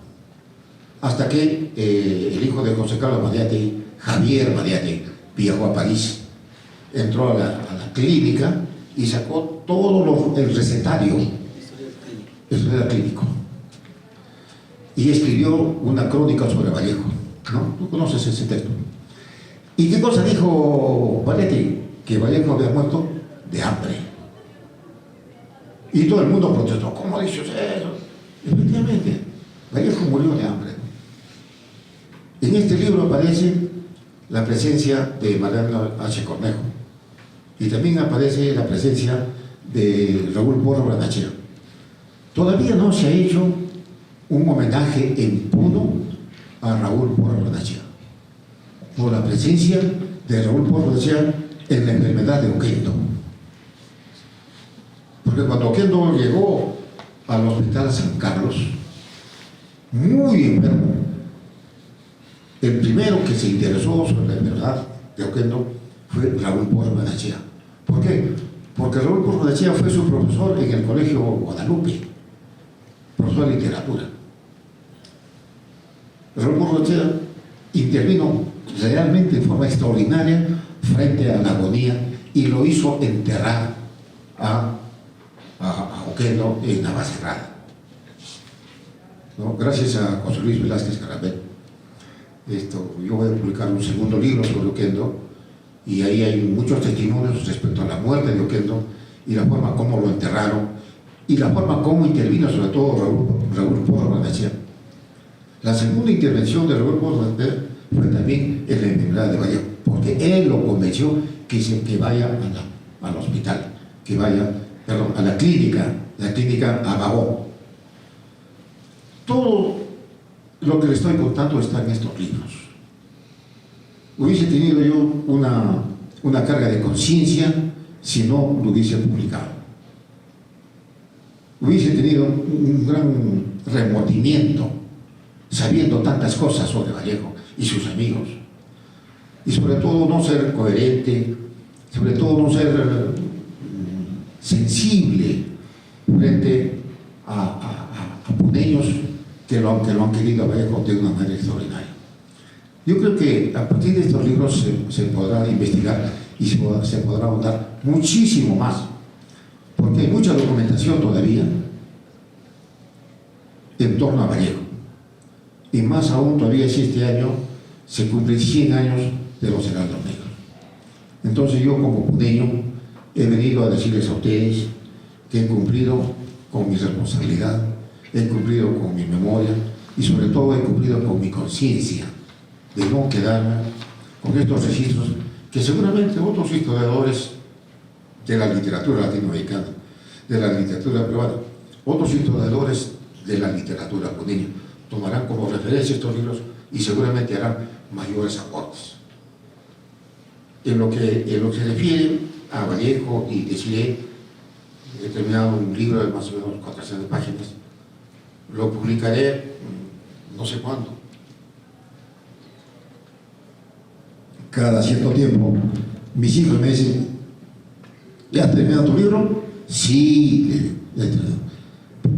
Hasta que el hijo de José Carlos Mariátegui, Javier Mariátegui, viajó a París, entró a la clínica y sacó todo el recetario, historial clínico, y escribió una crónica sobre Vallejo, ¿no? Tú conoces ese texto. ¿Y qué cosa dijo Mariátegui? Que Vallejo había muerto de hambre. Y todo el mundo protestó. ¿Cómo dices eso? Efectivamente, Vallejo murió de hambre. En este libro aparece la presencia de Mariano H. Cornejo y también aparece la presencia de Raúl Porras Barrenechea. Todavía no se ha hecho un homenaje en Puno a Raúl Porras Barrenechea por la presencia de Raúl Porras Barrenechea en la enfermedad de Oquendo. Porque cuando Oquendo llegó al hospital San Carlos, muy enfermo, el primero que se interesó sobre la enfermedad de Oquendo fue Raúl Porras Barrenechea. ¿Por qué? Porque Raúl Porras Barrenechea fue su profesor en el Colegio Guadalupe, profesor de literatura. Raúl Porras Barrenechea intervino realmente en forma extraordinaria frente a la agonía y lo hizo enterrar a Oquendo en Navacerrada, ¿no? Gracias a José Luis Velázquez Carabel. Yo voy a publicar un segundo libro sobre Oquendo y ahí hay muchos testimonios respecto a la muerte de Oquendo y la forma como lo enterraron y la forma como intervino sobre todo Raúl Porras Barrenechea. La segunda intervención de Raúl Porras Barrenechea fue también en la enfermedad de Vallejo, porque él lo convenció que vaya al hospital, que vaya, perdón, a la clínica Abagó. Todo lo que le estoy contando está en estos libros. Hubiese tenido yo una carga de conciencia si no lo hubiese publicado. Hubiese tenido un gran remordimiento sabiendo tantas cosas sobre Vallejo y sus amigos. Y sobre todo no ser coherente, sobre todo no ser sensible frente a puneños que lo han querido a Vallejo de una manera extraordinaria. Yo creo que a partir de estos libros se podrá investigar y se podrá ahondar muchísimo más, porque hay mucha documentación todavía en torno a Vallejo. Y más aún todavía si este año se cumplen 100 años de los Heraldos Negros. Entonces yo como puneño he venido a decirles a ustedes que he cumplido con mi responsabilidad, he cumplido con mi memoria y sobre todo he cumplido con mi conciencia de no quedarme con estos registros que seguramente otros historiadores de la literatura latinoamericana, de la literatura peruana, otros historiadores de la literatura puneña tomarán como referencia estos libros y seguramente harán mayores aportes. En lo que se refiere a Vallejo y Desiré, he terminado un libro de más o menos 400 páginas, lo publicaré no sé cuándo. cada cierto tiempo, mis hijos me dicen, ¿ya has terminado tu libro? Sí,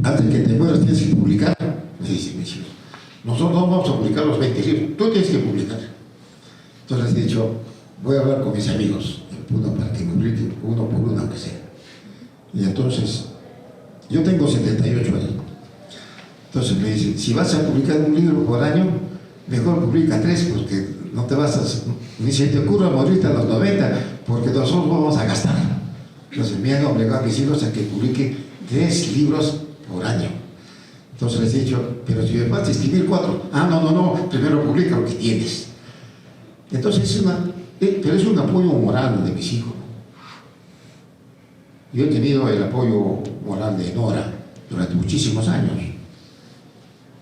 antes que te mueras tienes que publicar, me dicen mis hijos. Nosotros no vamos a publicar los 20 libros, tú tienes que publicar. Entonces he dicho, voy a hablar con mis amigos, uno para que publique, uno por uno aunque sea. Y entonces, yo tengo 78 años. Entonces me dicen, si vas a publicar un libro por año, mejor publica 3, porque no te vas a, ni se te ocurra morirte a los 90, porque nosotros vamos a gastar. Entonces me han obligado a mis hijos a que publique 3 libros por año. Entonces les he dicho, pero si me vas a escribir 4, no, primero publica lo que tienes. Entonces pero es un apoyo moral de mis hijos. Yo he tenido el apoyo moral de Nora durante muchísimos años.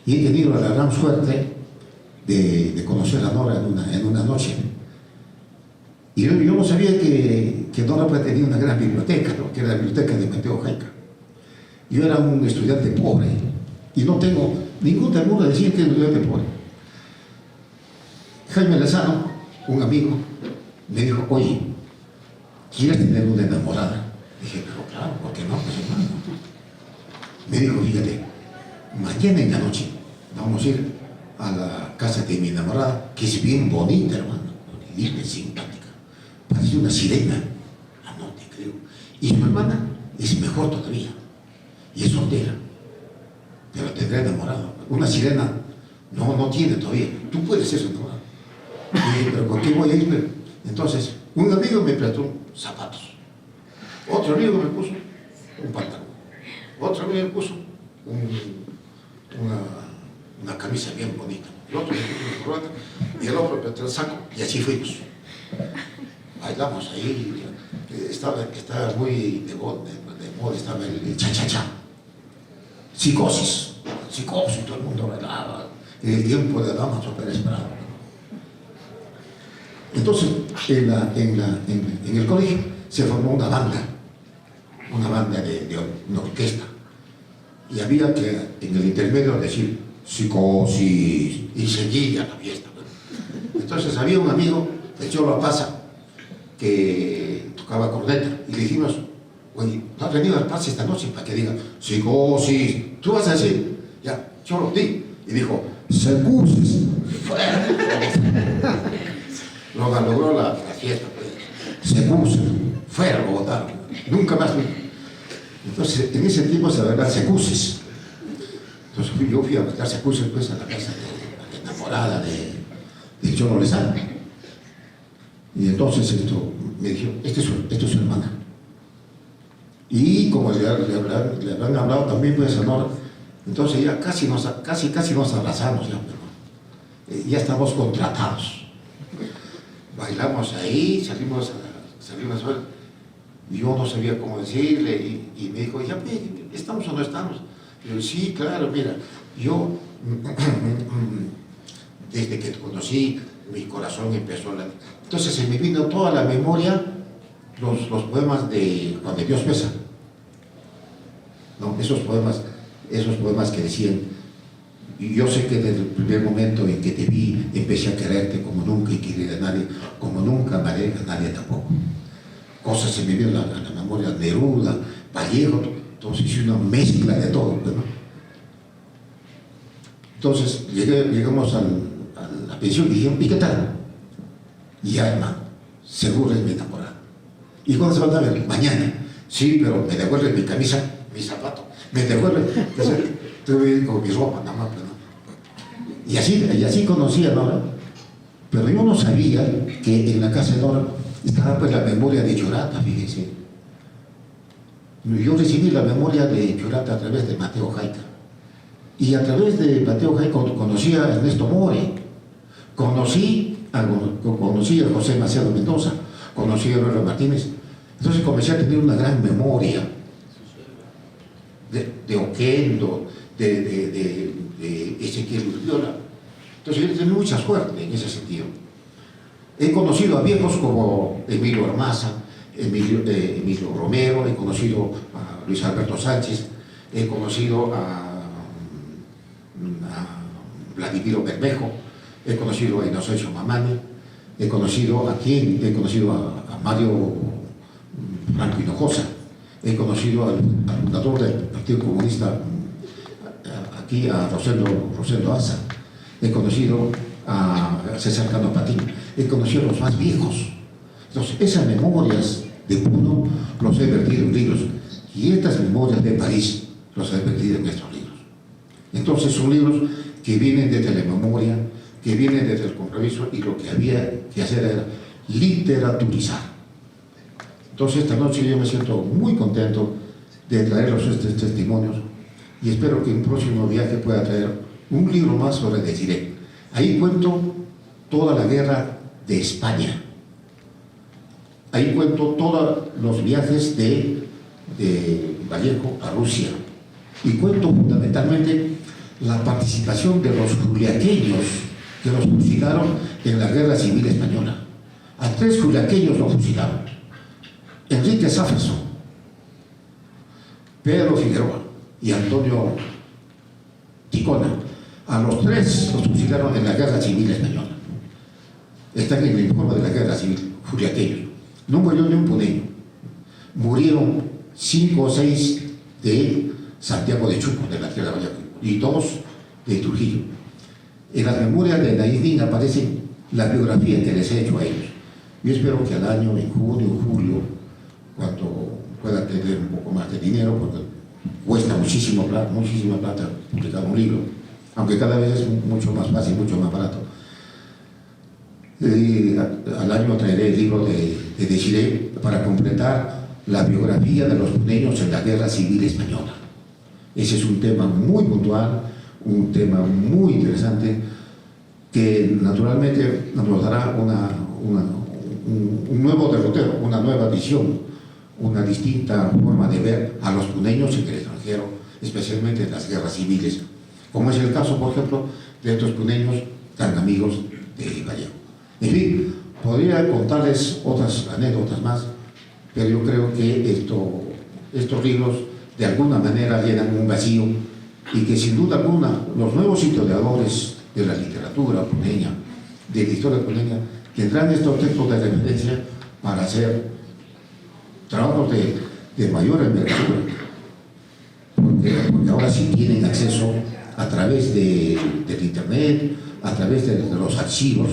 Y he tenido la gran suerte de conocer a Nora en una noche. Y yo no sabía que Nora tenía una gran biblioteca, ¿no? Que era la biblioteca de Mateo Jaica. Yo era un estudiante pobre y no tengo ningún temor de decir que era un estudiante pobre. Jaime Lezano, un amigo, me dijo, oye, ¿quieres tener una enamorada? Dije, pero claro, ¿por qué no? Pues hermano. Me dijo, fíjate, mañana en la noche vamos a ir a la casa de mi enamorada, que es bien bonita, hermano, libre, simpática, parece una sirena. No te creo. Y su hermana es mejor todavía, y es soltera, pero tendrá enamorado. Una sirena no tiene todavía. Tú puedes ser su enamorado. Y dije, pero ¿con qué voy a ir? Entonces, un amigo me prestó zapatos, otro amigo me puso un pantalón, otro amigo me puso una camisa bien bonita, el otro me puso una corbata y el otro me prestó el saco, y así fuimos. Bailamos ahí, estaba muy de moda, estaba el cha-cha-cha, psicosis, todo el mundo bailaba, en el tiempo de Damaso Pérez Prado. Entonces, en el colegio se formó una banda de una orquesta, y había que en el intermedio decir psicosis y seguía la fiesta. Entonces había un amigo, el Cholo Pasa, que tocaba corneta, y le dijimos, oye, ¿no has venido al pase esta noche para que diga psicosis? Tú vas a decir, ya, Cholo, di. Y dijo, psicosis. Logró la fiesta, pues. Se puso, fuera, lo botaron, nunca más. Entonces, en ese tiempo se bailaban secuces. Entonces yo fui a bailar secuces, pues, a la casa de la enamorada de Cholo Lezano. Y entonces me dijo, esto es su hermana. Y como le habrán hablado también, pues, a Nora, entonces ya casi nos abrazamos, ya estamos contratados. Bailamos ahí, salimos a ver. Yo no sabía cómo decirle, y me dijo, ya, ¿estamos o no estamos? Y yo, sí, claro, mira, yo, desde que te conocí, mi corazón empezó a latir. Entonces se me vino toda la memoria los poemas de Cuando Dios besa. ¿No? Esos poemas que decían, y yo sé que desde el primer momento en que te vi, empecé a quererte como nunca he querido a nadie, como nunca amaré a nadie tampoco. Cosas se me vino a la memoria, Neruda, Vallejo, entonces hice una mezcla de todo, ¿no? Entonces llegamos a la pensión y dijeron, ¿y qué tal? Y ya, hermano, seguro es mi enamorada. ¿Y cuándo se van a ver? Mañana. Sí, pero me devuelven mi camisa, mi zapato, me devuelven. Entonces, tuve con mi ropa, nada más, ¿no? Y así conocí a Nora, pero yo no sabía que en la casa de Nora estaba, pues, la memoria de Churata, fíjense. Yo recibí la memoria de Churata a través de Mateo Jaica. Y a través de Mateo Jaica conocí a Ernesto More, conocí a José Maciado Mendoza, conocí a Aurelio Martínez. Entonces comencé a tener una gran memoria de Oquendo, de Ezequiel Urriola. Entonces yo tenía mucha suerte en ese sentido. He conocido a viejos como Emilio Armaza, Emilio Romero, he conocido a Luis Alberto Sánchez, he conocido a Vladimiro Bermejo, he conocido a Inocencio Mamani, He conocido a Mario Franco Hinojosa, he conocido al fundador del Partido Comunista aquí, a Rosendo Aza, he conocido a César Cano Patín, he conocido a los más viejos. Entonces, esas memorias de Puno los he vertido en libros, y estas memorias de París los he vertido en estos libros. Entonces, son libros que vienen desde la memoria, que vienen desde el compromiso, y lo que había que hacer era literaturizar. Entonces, esta noche yo me siento muy contento de traerlos estos testimonios, y espero que en un próximo viaje pueda traer un libro más sobre Desiré. Ahí cuento toda la guerra de España. Ahí cuento todos los viajes de Vallejo a Rusia. Y cuento fundamentalmente la participación de los juliaqueños que los fusilaron en la Guerra Civil Española. A 3 juliaqueños los fusilaron: Enrique Safferson, Pedro Figueroa y Antonio Ticona. A los 3 los fusilaron en la Guerra Civil Española. Están en el informe de la Guerra Civil, juliaqueños. No murió ni un puneño. Murieron 5 o 6 de Santiago de Chuco, de la tierra de Vallejo, y 2 de Trujillo. En las memorias de Naidín aparece la biografía que les he hecho a ellos. Yo espero que al año, en junio o julio, cuando pueda tener un poco más de dinero, porque cuesta muchísima plata publicar un libro, aunque cada vez es mucho más fácil, mucho más barato. Al año traeré el libro de Desiré para completar la biografía de los puneños en la Guerra Civil Española. Ese es un tema muy puntual, un tema muy interesante, que naturalmente nos dará un nuevo derrotero, una nueva visión, una distinta forma de ver a los puneños en el extranjero, especialmente en las guerras civiles, como es el caso, por ejemplo, de estos puneños tan amigos de Vallejo. En fin, podría contarles otras anécdotas más, pero yo creo que estos libros de alguna manera llenan un vacío, y que sin duda alguna los nuevos historiadores de la literatura puneña, de la historia puneña, tendrán estos textos de referencia para hacer trabajos de mayor envergadura, porque ahora sí tienen acceso a través del internet, a través de los archivos.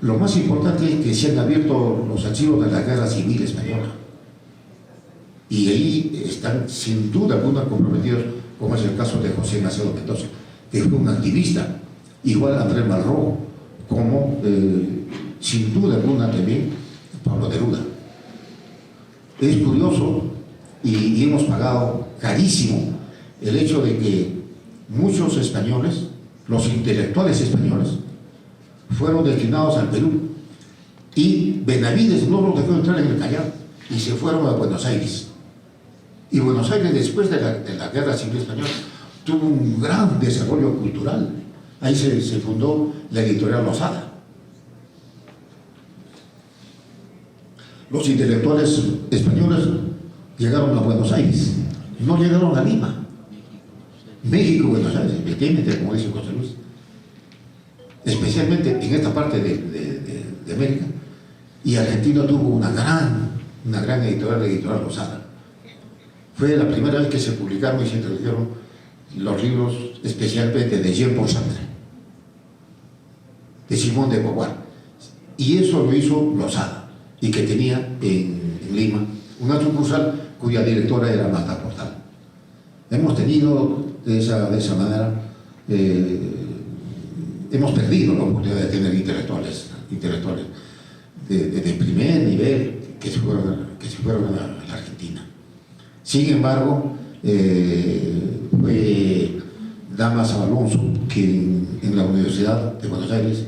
Lo más importante es que se han abierto los archivos de la Guerra Civil Española, y ahí están sin duda alguna comprometidos, como es el caso de José Macedo Mendoza, que fue un activista, igual Andrés Malraux, como sin duda alguna también Pablo Neruda. Es curioso, y hemos pagado carísimo el hecho de que muchos españoles, los intelectuales españoles, fueron destinados al Perú, y Benavides no los dejó entrar en el Callao y se fueron a Buenos Aires. Y Buenos Aires, después de la Guerra Civil Española, tuvo un gran desarrollo cultural. Ahí se fundó la editorial Losada. Los intelectuales españoles llegaron a Buenos Aires, no llegaron a Lima. México, Buenos Aires, efectivamente, como dice José Luis, especialmente en esta parte de América. Y Argentina tuvo una gran editorial, la editorial Losada. Fue la primera vez que se publicaron y se tradujeron los libros, especialmente de Jean-Paul Sartre, de Simón de Beauvoir. Y eso lo hizo Losada, y que tenía en Lima una sucursal cuya directora era Marta Portal. Hemos tenido de esa manera, hemos perdido la oportunidad de tener intelectuales de primer nivel que se fueron a la Argentina. Sin embargo, fue Damaso Alonso quien en la Universidad de Buenos Aires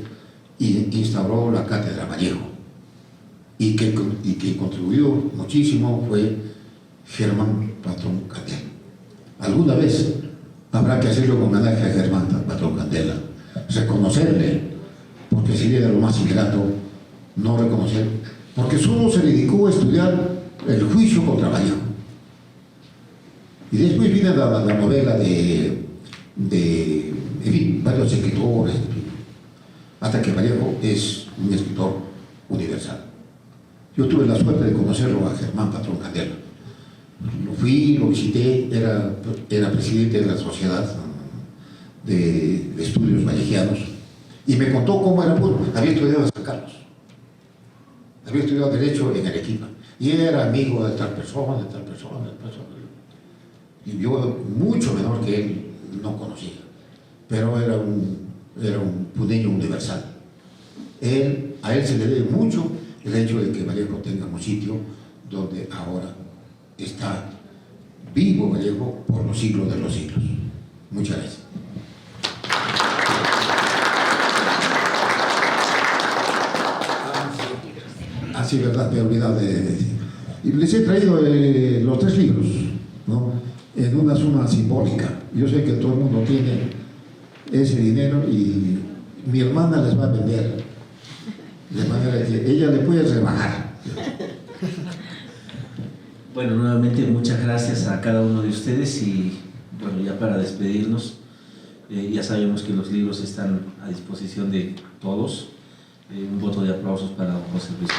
instauró la Cátedra Vallejo, y que contribuyó muchísimo fue Germán Patrón Candela. Alguna vez habrá que hacerle un homenaje a Germán Patrón Candela, reconocerle, porque sería de lo más ingrato no reconocer, porque solo se dedicó a estudiar el juicio contra Vallejo. Y después viene la novela de en fin, varios escritores. hasta que Vallejo es un escritor universal. Yo tuve la suerte de conocerlo a Germán Patrón Candela. Lo fui, lo visité, era presidente de la Sociedad de Estudios Vallejianos, y me contó cómo era puro. Había estudiado en San Carlos, había estudiado Derecho en Arequipa, y era amigo de tal persona, de tal persona, de tal persona. Y yo, mucho menor que él, no conocía, pero era un puneño universal. A él se le debe mucho el hecho de que Vallejo tenga un sitio donde ahora está vivo Vallejo por los siglos de los siglos. Muchas gracias. Así, verdad, me he olvidado de decir. Y les he traído los 3 libros, ¿no?, en una suma simbólica. Yo sé que todo el mundo tiene ese dinero y mi hermana les va a vender, de manera que ella le puede rebajar. Bueno, nuevamente muchas gracias a cada uno de ustedes y bueno, ya para despedirnos, ya sabemos que los libros están a disposición de todos. Un voto de aplausos para don José Luis.